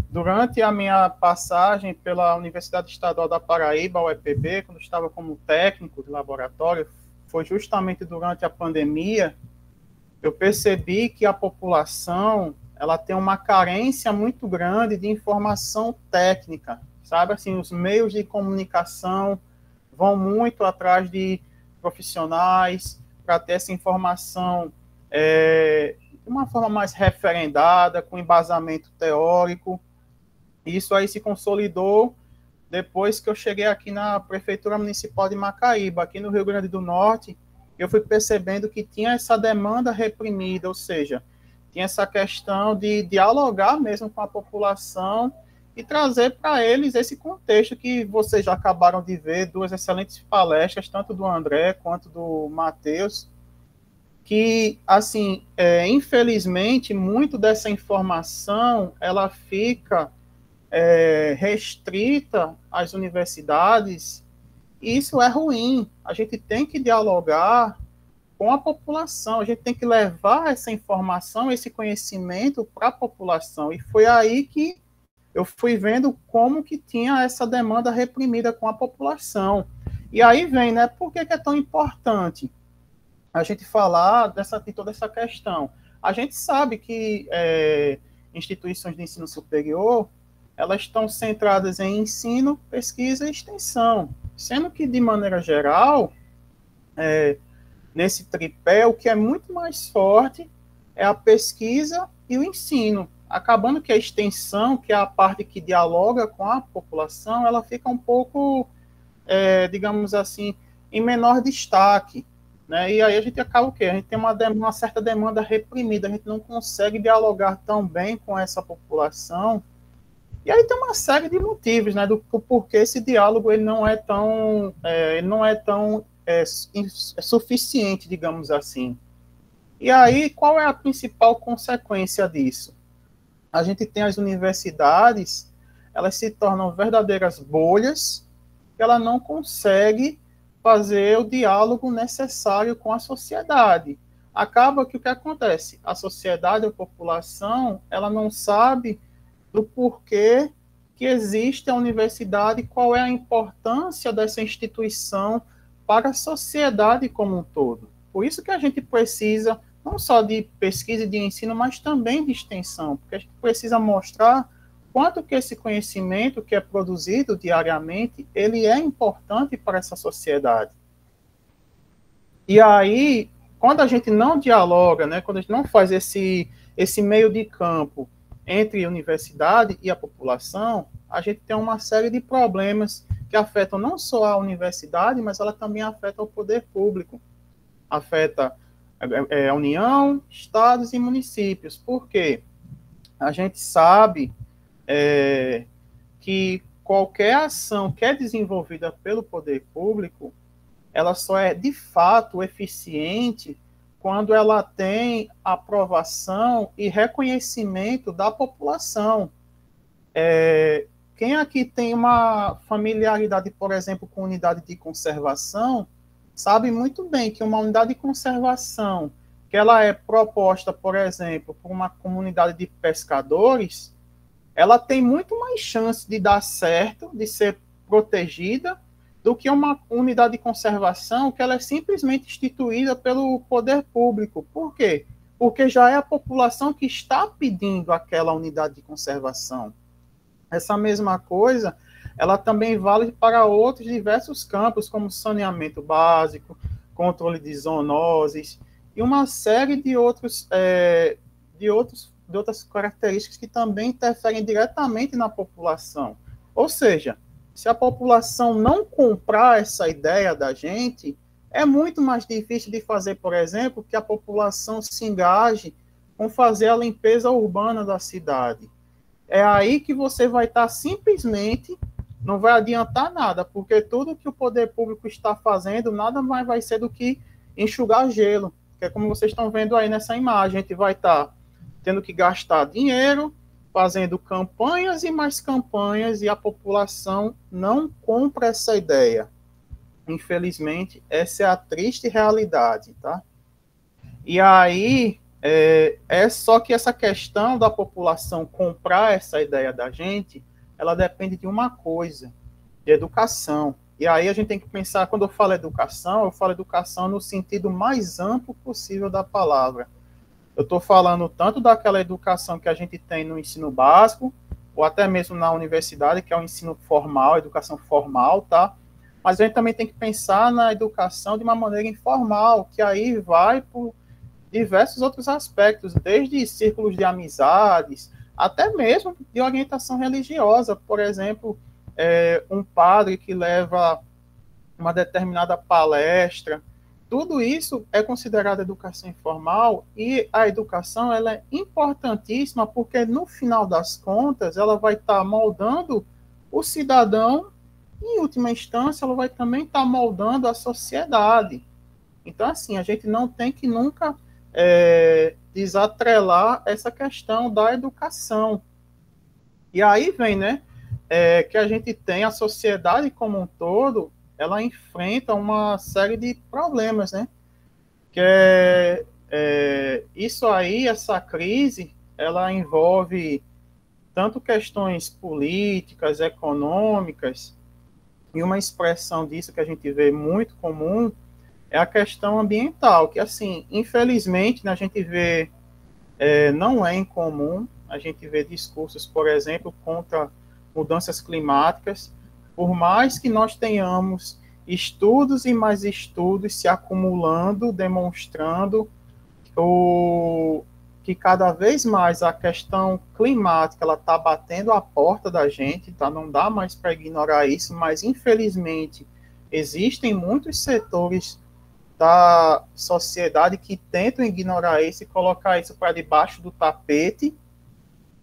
durante a minha passagem pela Universidade Estadual da Paraíba, UEPB, quando eu estava como técnico de laboratório, foi justamente durante a pandemia, eu percebi que a população ela tem uma carência muito grande de informação técnica, sabe? Assim, os meios de comunicação vão muito atrás de profissionais para ter essa informação de uma forma mais referendada, com embasamento teórico. Isso aí se consolidou depois que eu cheguei aqui na Prefeitura Municipal de Macaíba, aqui no Rio Grande do Norte. Eu fui percebendo que tinha essa demanda reprimida, ou seja, tinha essa questão de dialogar mesmo com a população e trazer para eles esse contexto que vocês já acabaram de ver, duas excelentes palestras, tanto do André quanto do Matheus, que, assim, infelizmente, muito dessa informação, ela fica restrita às universidades, e isso é ruim. A gente tem que dialogar com a população, a gente tem que levar essa informação, esse conhecimento para a população, e foi aí que eu fui vendo como que tinha essa demanda reprimida com a população. E aí vem, né, por que é tão importante a gente falar de toda essa questão? A gente sabe que instituições de ensino superior, elas estão centradas em ensino, pesquisa e extensão, sendo que, de maneira geral, nesse tripé, o que é muito mais forte é a pesquisa e o ensino, acabando que a extensão, que é a parte que dialoga com a população, ela fica um pouco, digamos assim, em menor destaque, né? E aí a gente acaba o quê? A gente tem uma certa demanda reprimida, a gente não consegue dialogar tão bem com essa população. E aí tem uma série de motivos, né, do porquê esse diálogo ele não é tão suficiente, digamos assim. E aí, qual é a principal consequência disso? A gente tem as universidades, elas se tornam verdadeiras bolhas, que ela não consegue fazer o diálogo necessário com a sociedade. Acaba que o que acontece? A sociedade, a população, ela não sabe do porquê que existe a universidade, qual é a importância dessa instituição para a sociedade como um todo. Por isso que a gente precisa não só de pesquisa e de ensino, mas também de extensão, porque a gente precisa mostrar quanto que esse conhecimento que é produzido diariamente, ele é importante para essa sociedade. E aí, quando a gente não dialoga, né, quando a gente não faz esse meio de campo entre a universidade e a população, a gente tem uma série de problemas que afetam não só a universidade, mas ela também afeta o poder público. Afeta a União, estados e municípios. Por quê? A gente sabe que qualquer ação que é desenvolvida pelo poder público, ela só é de fato eficiente quando ela tem aprovação e reconhecimento da população. Quem aqui tem uma familiaridade, por exemplo, com unidade de conservação, sabe muito bem que uma unidade de conservação, que ela é proposta, por exemplo, por uma comunidade de pescadores, ela tem muito mais chance de dar certo, de ser protegida, do que uma unidade de conservação que ela é simplesmente instituída pelo poder público. Por quê? Porque já é a população que está pedindo aquela unidade de conservação. Essa mesma coisa, ela também vale para outros diversos campos, como saneamento básico, controle de zoonoses, e uma série de outras características que também interferem diretamente na população. Ou seja, se a população não comprar essa ideia da gente, é muito mais difícil de fazer, por exemplo, que a população se engaje com fazer a limpeza urbana da cidade. É aí que você vai estar simplesmente, não vai adiantar nada, porque tudo que o poder público está fazendo, nada mais vai ser do que enxugar gelo, que é como vocês estão vendo aí nessa imagem. A gente vai estar tendo que gastar dinheiro, fazendo campanhas e mais campanhas, e a população não compra essa ideia. Infelizmente, essa é a triste realidade, tá? E aí, só que essa questão da população comprar essa ideia da gente, ela depende de uma coisa, de educação. E aí a gente tem que pensar, quando eu falo educação no sentido mais amplo possível da palavra. Eu estou falando tanto daquela educação que a gente tem no ensino básico, ou até mesmo na universidade, que é o ensino formal, educação formal, tá? Mas a gente também tem que pensar na educação de uma maneira informal, que aí vai por diversos outros aspectos, desde círculos de amizades, até mesmo de orientação religiosa. Por exemplo, um padre que leva uma determinada palestra. Tudo isso é considerado educação informal, e a educação ela é importantíssima porque, no final das contas, ela vai estar moldando o cidadão e, em última instância, ela vai também estar moldando a sociedade. Então, assim, a gente não tem que nunca desatrelar essa questão da educação. E aí vem, né, que a gente tem a sociedade como um todo, ela enfrenta uma série de problemas, né? Que isso aí, essa crise, ela envolve tanto questões políticas, econômicas, e uma expressão disso que a gente vê muito comum é a questão ambiental, que, assim, infelizmente, né, a gente vê, não é incomum, a gente vê discursos, por exemplo, contra mudanças climáticas. Por mais que nós tenhamos estudos e mais estudos se acumulando, demonstrando que cada vez mais a questão climática ela está batendo a porta da gente, tá? Não dá mais para ignorar isso, mas infelizmente existem muitos setores da sociedade que tentam ignorar isso e colocar isso para debaixo do tapete.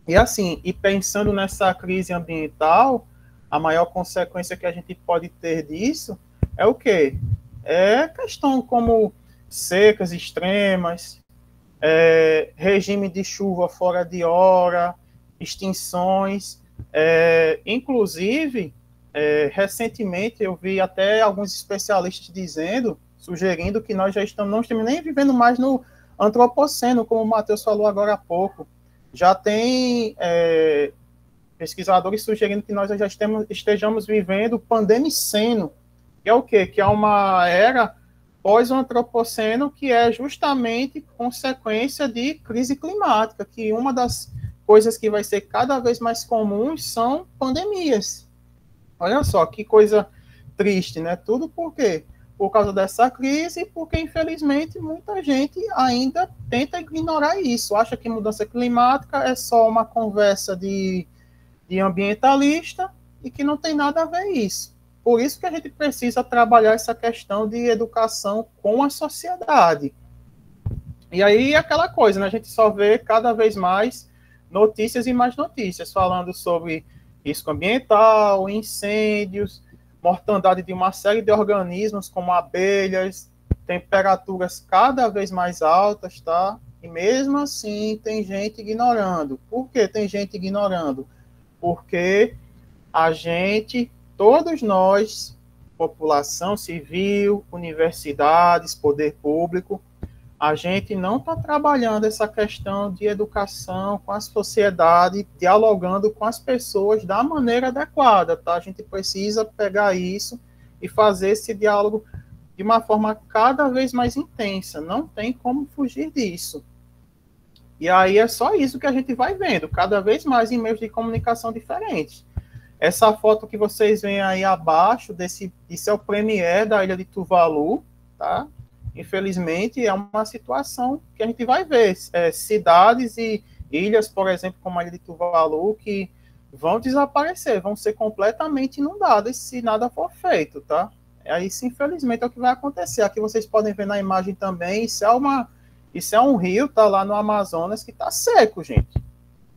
E assim, e pensando nessa crise ambiental, a maior consequência que a gente pode ter disso é o quê? É questão como secas extremas, regime de chuva fora de hora, extinções, inclusive, recentemente eu vi até alguns especialistas sugerindo que nós não estamos nem vivendo mais no antropoceno, como o Matheus falou agora há pouco. Já tem pesquisadores sugerindo que nós já estejamos vivendo pandemiceno, que é o quê? Que é uma era pós-antropoceno, que é justamente consequência de crise climática, que uma das coisas que vai ser cada vez mais comuns são pandemias. Olha só, que coisa triste, né? Tudo por quê? Por causa dessa crise, porque, infelizmente, muita gente ainda tenta ignorar isso, acha que mudança climática é só uma conversa de ambientalista e que não tem nada a ver isso. Por isso que a gente precisa trabalhar essa questão de educação com a sociedade. E aí, aquela coisa, né? A gente só vê cada vez mais notícias e mais notícias falando sobre risco ambiental, incêndios, mortandade de uma série de organismos, como abelhas, temperaturas cada vez mais altas, tá? E mesmo assim tem gente ignorando. Por que tem gente ignorando? Porque a gente, todos nós, população civil, universidades, poder público, a gente não está trabalhando essa questão de educação com a sociedade, dialogando com as pessoas da maneira adequada, tá? A gente precisa pegar isso e fazer esse diálogo de uma forma cada vez mais intensa, não tem como fugir disso. E aí é só isso que a gente vai vendo, cada vez mais em meios de comunicação diferentes. Essa foto que vocês veem aí abaixo, isso é o premier da ilha de Tuvalu, tá? Infelizmente, é uma situação que a gente vai ver. Cidades e ilhas, por exemplo, como a ilha de Tuvalu, que vão desaparecer, vão ser completamente inundadas se nada for feito, tá? Isso, infelizmente, é o que vai acontecer. Aqui vocês podem ver na imagem também, isso é um rio, tá lá no Amazonas, que tá seco, gente.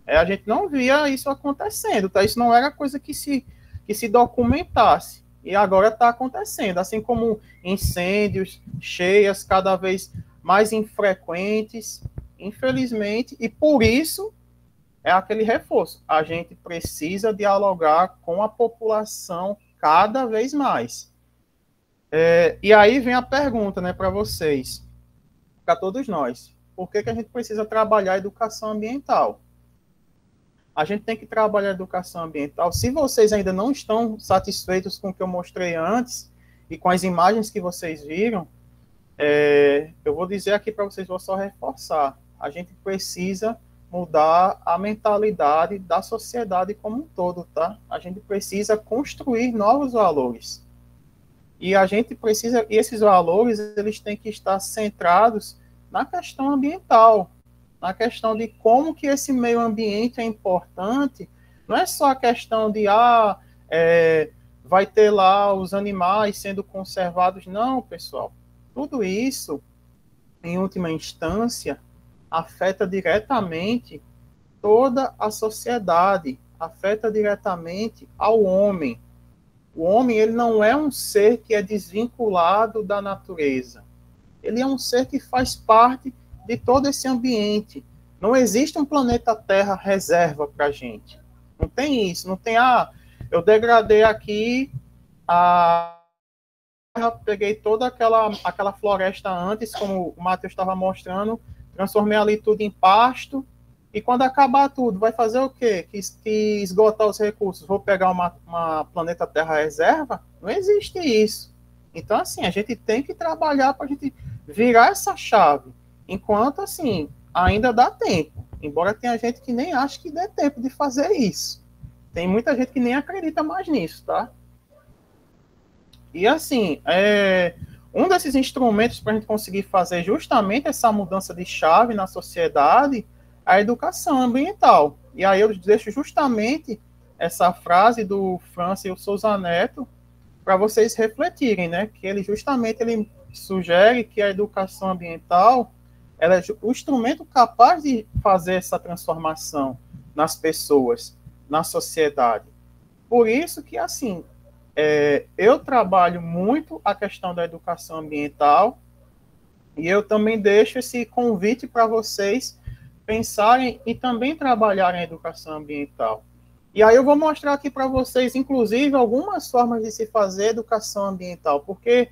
A gente não via isso acontecendo, tá? Isso não era coisa que se documentasse. E agora está acontecendo, assim como incêndios, cheias cada vez mais infrequentes, infelizmente, e por isso é aquele reforço. A gente precisa dialogar com a população cada vez mais. E aí vem a pergunta, né, para vocês, para todos nós. Por que a gente precisa trabalhar a educação ambiental? A gente tem que trabalhar a educação ambiental. Se vocês ainda não estão satisfeitos com o que eu mostrei antes e com as imagens que vocês viram, eu vou dizer aqui para vocês, vou só reforçar. A gente precisa mudar a mentalidade da sociedade como um todo, tá? A gente precisa construir novos valores. E a gente precisa, e esses valores, eles têm que estar centrados na questão ambiental, na questão de como que esse meio ambiente é importante. Não é só a questão de, vai ter lá os animais sendo conservados. Não, pessoal. Tudo isso, em última instância, afeta diretamente toda a sociedade, afeta diretamente ao homem. O homem, ele não é um ser que é desvinculado da natureza. Ele é um ser que faz parte de todo esse ambiente. Não existe um planeta Terra reserva para a gente. Não tem isso. Não tem, eu degradei aqui peguei toda aquela floresta antes, como o Matheus estava mostrando, transformei ali tudo em pasto, e quando acabar tudo, vai fazer o quê? Que esgotar os recursos, vou pegar uma planeta Terra reserva? Não existe isso. Então, assim, a gente tem que trabalhar para a gente virar essa chave. Enquanto, assim, ainda dá tempo. Embora tenha gente que nem acha que dê tempo de fazer isso. Tem muita gente que nem acredita mais nisso, tá? E, assim, um desses instrumentos para a gente conseguir fazer justamente essa mudança de chave na sociedade é a educação ambiental. E aí eu deixo justamente essa frase do Francis Souza Neto para vocês refletirem, né? Que ele justamente ele sugere que a educação ambiental ela é o instrumento capaz de fazer essa transformação nas pessoas, na sociedade. Por isso que, assim, eu trabalho muito a questão da educação ambiental e eu também deixo esse convite para vocês pensarem e também trabalharem a educação ambiental. E aí eu vou mostrar aqui para vocês, inclusive, algumas formas de se fazer educação ambiental, porque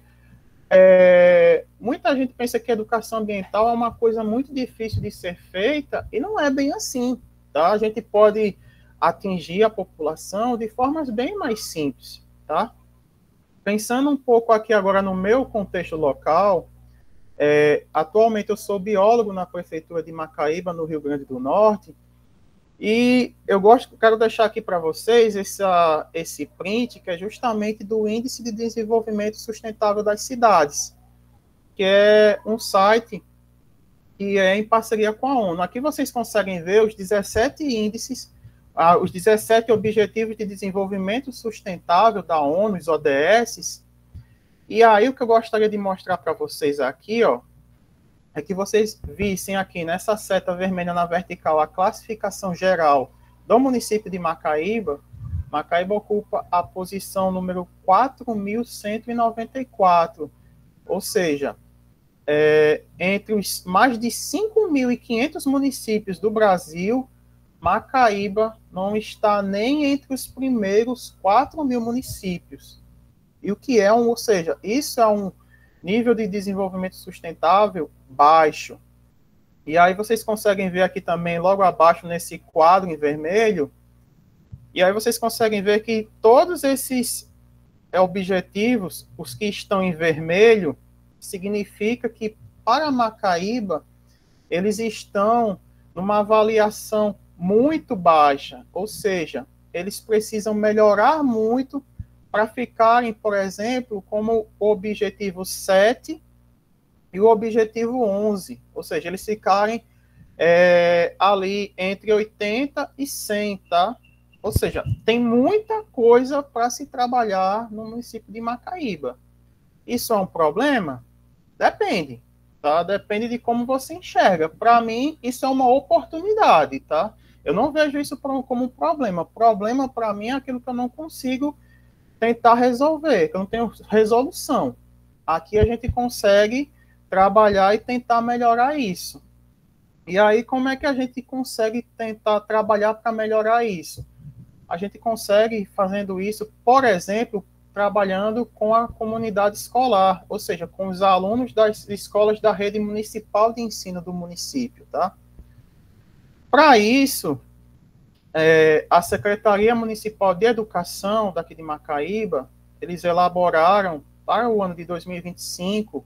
muita gente pensa que a educação ambiental é uma coisa muito difícil de ser feita, e não é bem assim, tá? A gente pode atingir a população de formas bem mais simples, tá? Pensando um pouco aqui agora no meu contexto local, atualmente eu sou biólogo na prefeitura de Macaíba, no Rio Grande do Norte, e quero deixar aqui para vocês esse print, que é justamente do Índice de Desenvolvimento Sustentável das Cidades, que é um site que é em parceria com a ONU. Aqui vocês conseguem ver os 17 índices, os 17 Objetivos de Desenvolvimento Sustentável da ONU, os ODS. E aí o que eu gostaria de mostrar para vocês aqui, ó, é que vocês vissem aqui nessa seta vermelha na vertical a classificação geral do município de Macaíba. Macaíba ocupa a posição número 4.194, ou seja, entre os mais de 5.500 municípios do Brasil, Macaíba não está nem entre os primeiros 4.000 municípios. E o que é ou seja, isso é um nível de desenvolvimento sustentável baixo. E aí vocês conseguem ver aqui também, logo abaixo, nesse quadro em vermelho, e aí vocês conseguem ver que todos esses objetivos, os que estão em vermelho, significa que para Macaíba, eles estão numa avaliação muito baixa, ou seja, eles precisam melhorar muito para ficarem, por exemplo, como o objetivo 7 e o objetivo 11, ou seja, eles ficarem ali entre 80 e 100, tá? Ou seja, tem muita coisa para se trabalhar no município de Macaíba. Isso é um problema? Depende, tá? Depende de como você enxerga. Para mim, isso é uma oportunidade, tá? Eu não vejo isso como um problema. Problema, para mim, é aquilo que eu não consigo tentar resolver, que eu não tenho resolução. Aqui a gente consegue trabalhar e tentar melhorar isso. E aí, como é que a gente consegue tentar trabalhar para melhorar isso? A gente consegue fazendo isso, por exemplo, trabalhando com a comunidade escolar, ou seja, com os alunos das escolas da rede municipal de ensino do município, tá? Para isso, a Secretaria Municipal de Educação daqui de Macaíba, eles elaboraram para o ano de 2025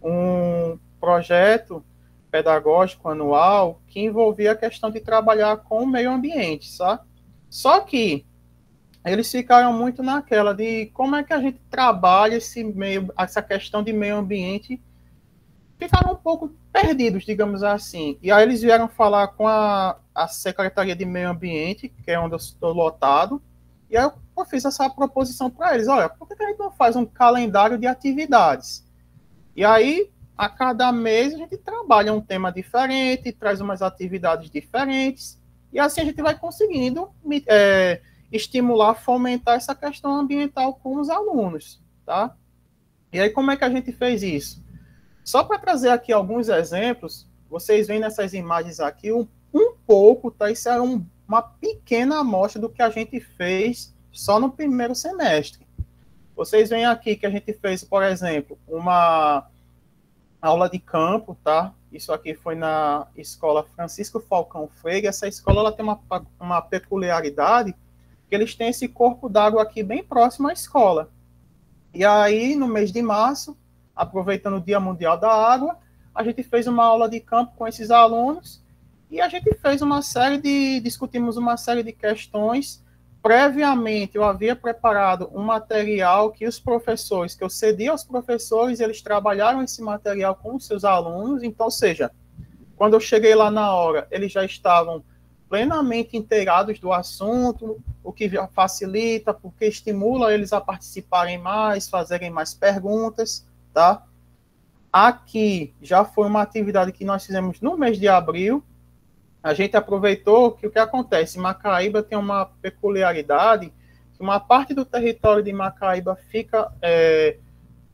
um projeto pedagógico anual que envolvia a questão de trabalhar com o meio ambiente, sabe? Só que eles ficaram muito naquela de como é que a gente trabalha essa questão de meio ambiente, ficaram um pouco perdidos, digamos assim. E aí eles vieram falar com a Secretaria de Meio Ambiente, que é onde eu estou lotado, e aí eu fiz essa proposição para eles, olha, por que a gente não faz um calendário de atividades? E aí, a cada mês, a gente trabalha um tema diferente, traz umas atividades diferentes, e assim a gente vai conseguindo estimular, fomentar essa questão ambiental com os alunos, tá? E aí, como é que a gente fez isso? Só para trazer aqui alguns exemplos, vocês veem nessas imagens aqui um pouco, tá? Isso é uma pequena amostra do que a gente fez só no primeiro semestre. Vocês veem aqui que a gente fez, por exemplo, uma aula de campo, tá? Isso aqui foi na escola Francisco Falcão Freire. Essa escola ela tem uma peculiaridade, que eles têm esse corpo d'água aqui bem próximo à escola. E aí, no mês de março, aproveitando o Dia Mundial da Água, a gente fez uma aula de campo com esses alunos e a gente fez discutimos uma série de questões. Previamente, eu havia preparado um material que eu cedi aos professores, eles trabalharam esse material com os seus alunos, então, ou seja, quando eu cheguei lá na hora, eles já estavam plenamente inteirados do assunto, o que facilita, porque estimula eles a participarem mais, fazerem mais perguntas, tá? Aqui já foi uma atividade que nós fizemos no mês de abril. A gente aproveitou que o que acontece, Macaíba tem uma peculiaridade, que uma parte do território de Macaíba fica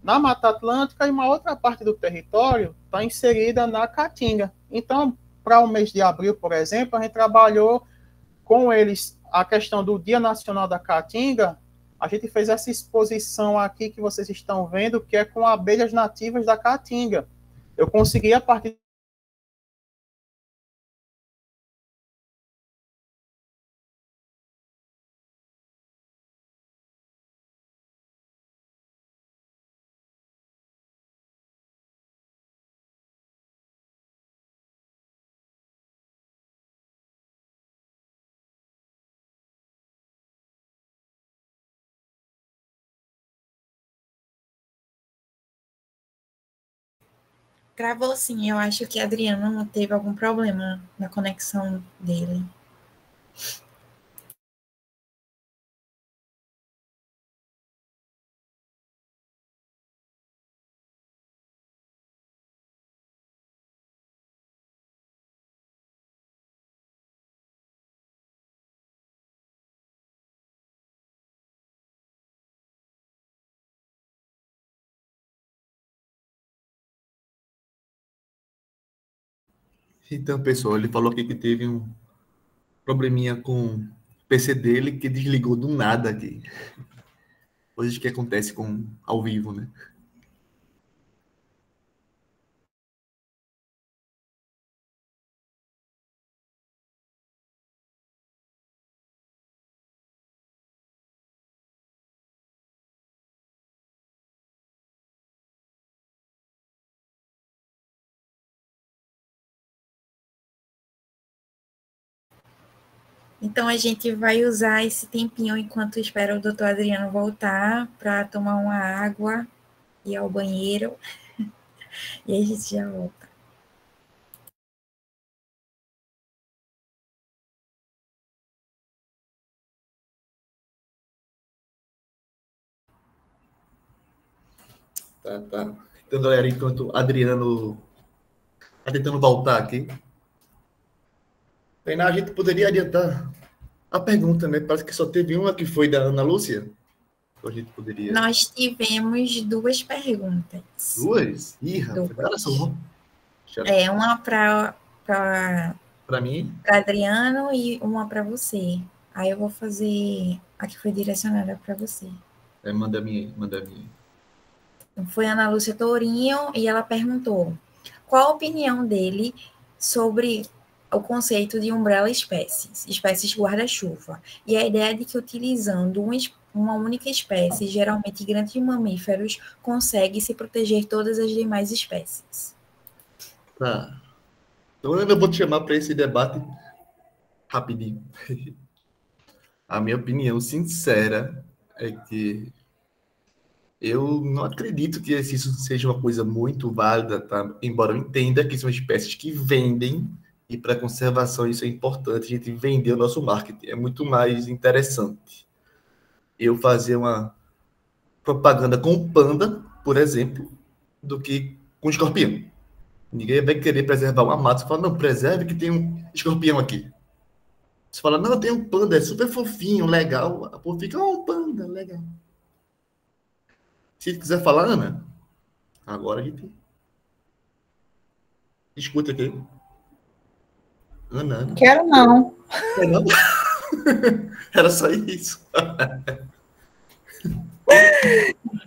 na Mata Atlântica e uma outra parte do território está inserida na Caatinga. Então, para o mês de abril, por exemplo, a gente trabalhou com eles a questão do Dia Nacional da Caatinga. A gente fez essa exposição aqui que vocês estão vendo, que é com abelhas nativas da Caatinga. Eu consegui, a partir Gravou sim, eu acho que Adriano teve algum problema na conexão dele. Então, pessoal, ele falou aqui que teve um probleminha com o PC dele que desligou do nada aqui. Coisas que acontece ao vivo, né? Então, a gente vai usar esse tempinho enquanto espera o doutor Adriano voltar para tomar uma água, ir ao banheiro, e a gente já volta. Tá. Então, galera, enquanto Adriano tá tentando voltar aqui, Tainá, a gente poderia adiantar a pergunta, né? Parece que só teve uma que foi da Ana Lúcia. Então, a gente poderia... Nós tivemos 2 perguntas. 2? Ih, rapaz, cara, só uma para mim? Para Adriano e uma para você. Aí eu vou fazer a que foi direcionada para você. Manda a minha. Foi a Ana Lúcia Tourinho e ela perguntou qual a opinião dele sobre o conceito de umbrella espécies guarda-chuva, e a ideia de que utilizando uma única espécie, geralmente grandes mamíferos, consegue se proteger todas as demais espécies. Tá. Então eu vou te chamar para esse debate rapidinho. A minha opinião sincera é que eu não acredito que isso seja uma coisa muito válida, tá? Embora eu entenda que são espécies que vendem, e para conservação isso é importante, a gente vender o nosso marketing. É muito mais interessante eu fazer uma propaganda com panda, por exemplo, do que com escorpião. Ninguém vai querer preservar uma mata. Você fala, não, preserve que tem um escorpião aqui. Você fala, não, tem um panda, é super fofinho, legal. A povo fica, um panda, legal. Se quiser falar, Ana, agora a gente escuta aqui. Ana. Quero não. Quer não? Era só isso.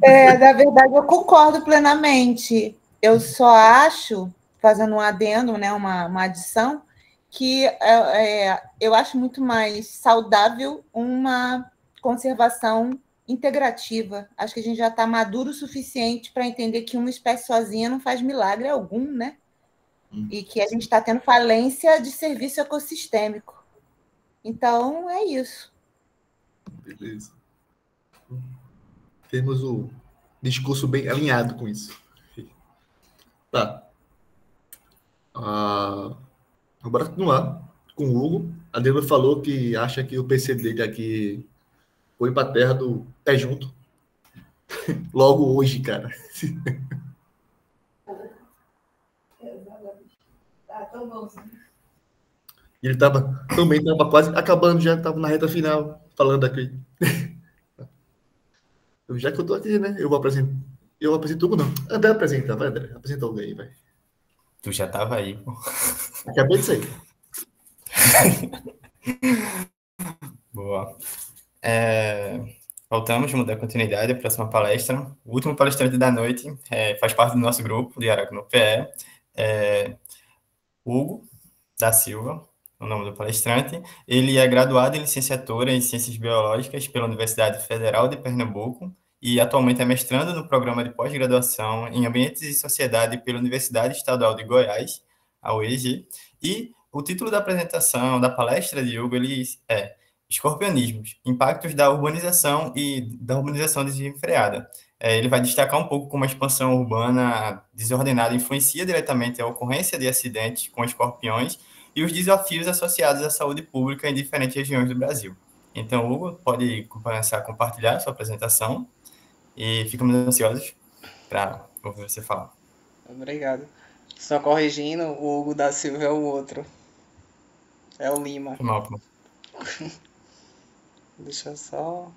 Na verdade, eu concordo plenamente. Eu só acho, fazendo um adendo, né, uma adição, que eu acho muito mais saudável uma conservação integrativa. Acho que a gente já está maduro o suficiente para entender que uma espécie sozinha não faz milagre algum, né? E que a gente está tendo falência de serviço ecossistêmico. Então, é isso. Beleza. Temos o discurso bem alinhado com isso. Tá. Bora continuar com o Hugo. A Adriano falou que acha que o PC dele aqui foi pra terra do pé junto. Logo hoje, cara. Ele também tava quase acabando, já tava na reta final, falando aqui. Já que eu tô aqui, né? Eu apresento Hugo, não. André apresenta, vai, André. Apresenta alguém aí, vai. Tu já tava aí, pô. Acabei de sair. Boa. Voltamos, vamos dar continuidade à próxima palestra. O último palestrante da noite faz parte do nosso grupo de Araco no PE, Hugo da Silva, o nome do palestrante. Ele é graduado em licenciatura em Ciências Biológicas pela Universidade Federal de Pernambuco e atualmente é mestrando no programa de pós-graduação em Ambientes e Sociedade pela Universidade Estadual de Goiás, a UEG, e o título da apresentação, da palestra de Hugo, ele é Escorpionismos, impactos da urbanização e da urbanização desenfreada. Ele vai destacar um pouco como a expansão urbana desordenada influencia diretamente a ocorrência de acidentes com escorpiões e os desafios associados à saúde pública em diferentes regiões do Brasil. Então, Hugo, pode começar a compartilhar a sua apresentação e ficamos ansiosos para ouvir você falar. Obrigado. Só corrigindo, o Hugo da Silva é o outro. É o Lima. Foi mal, pô. Deixa eu só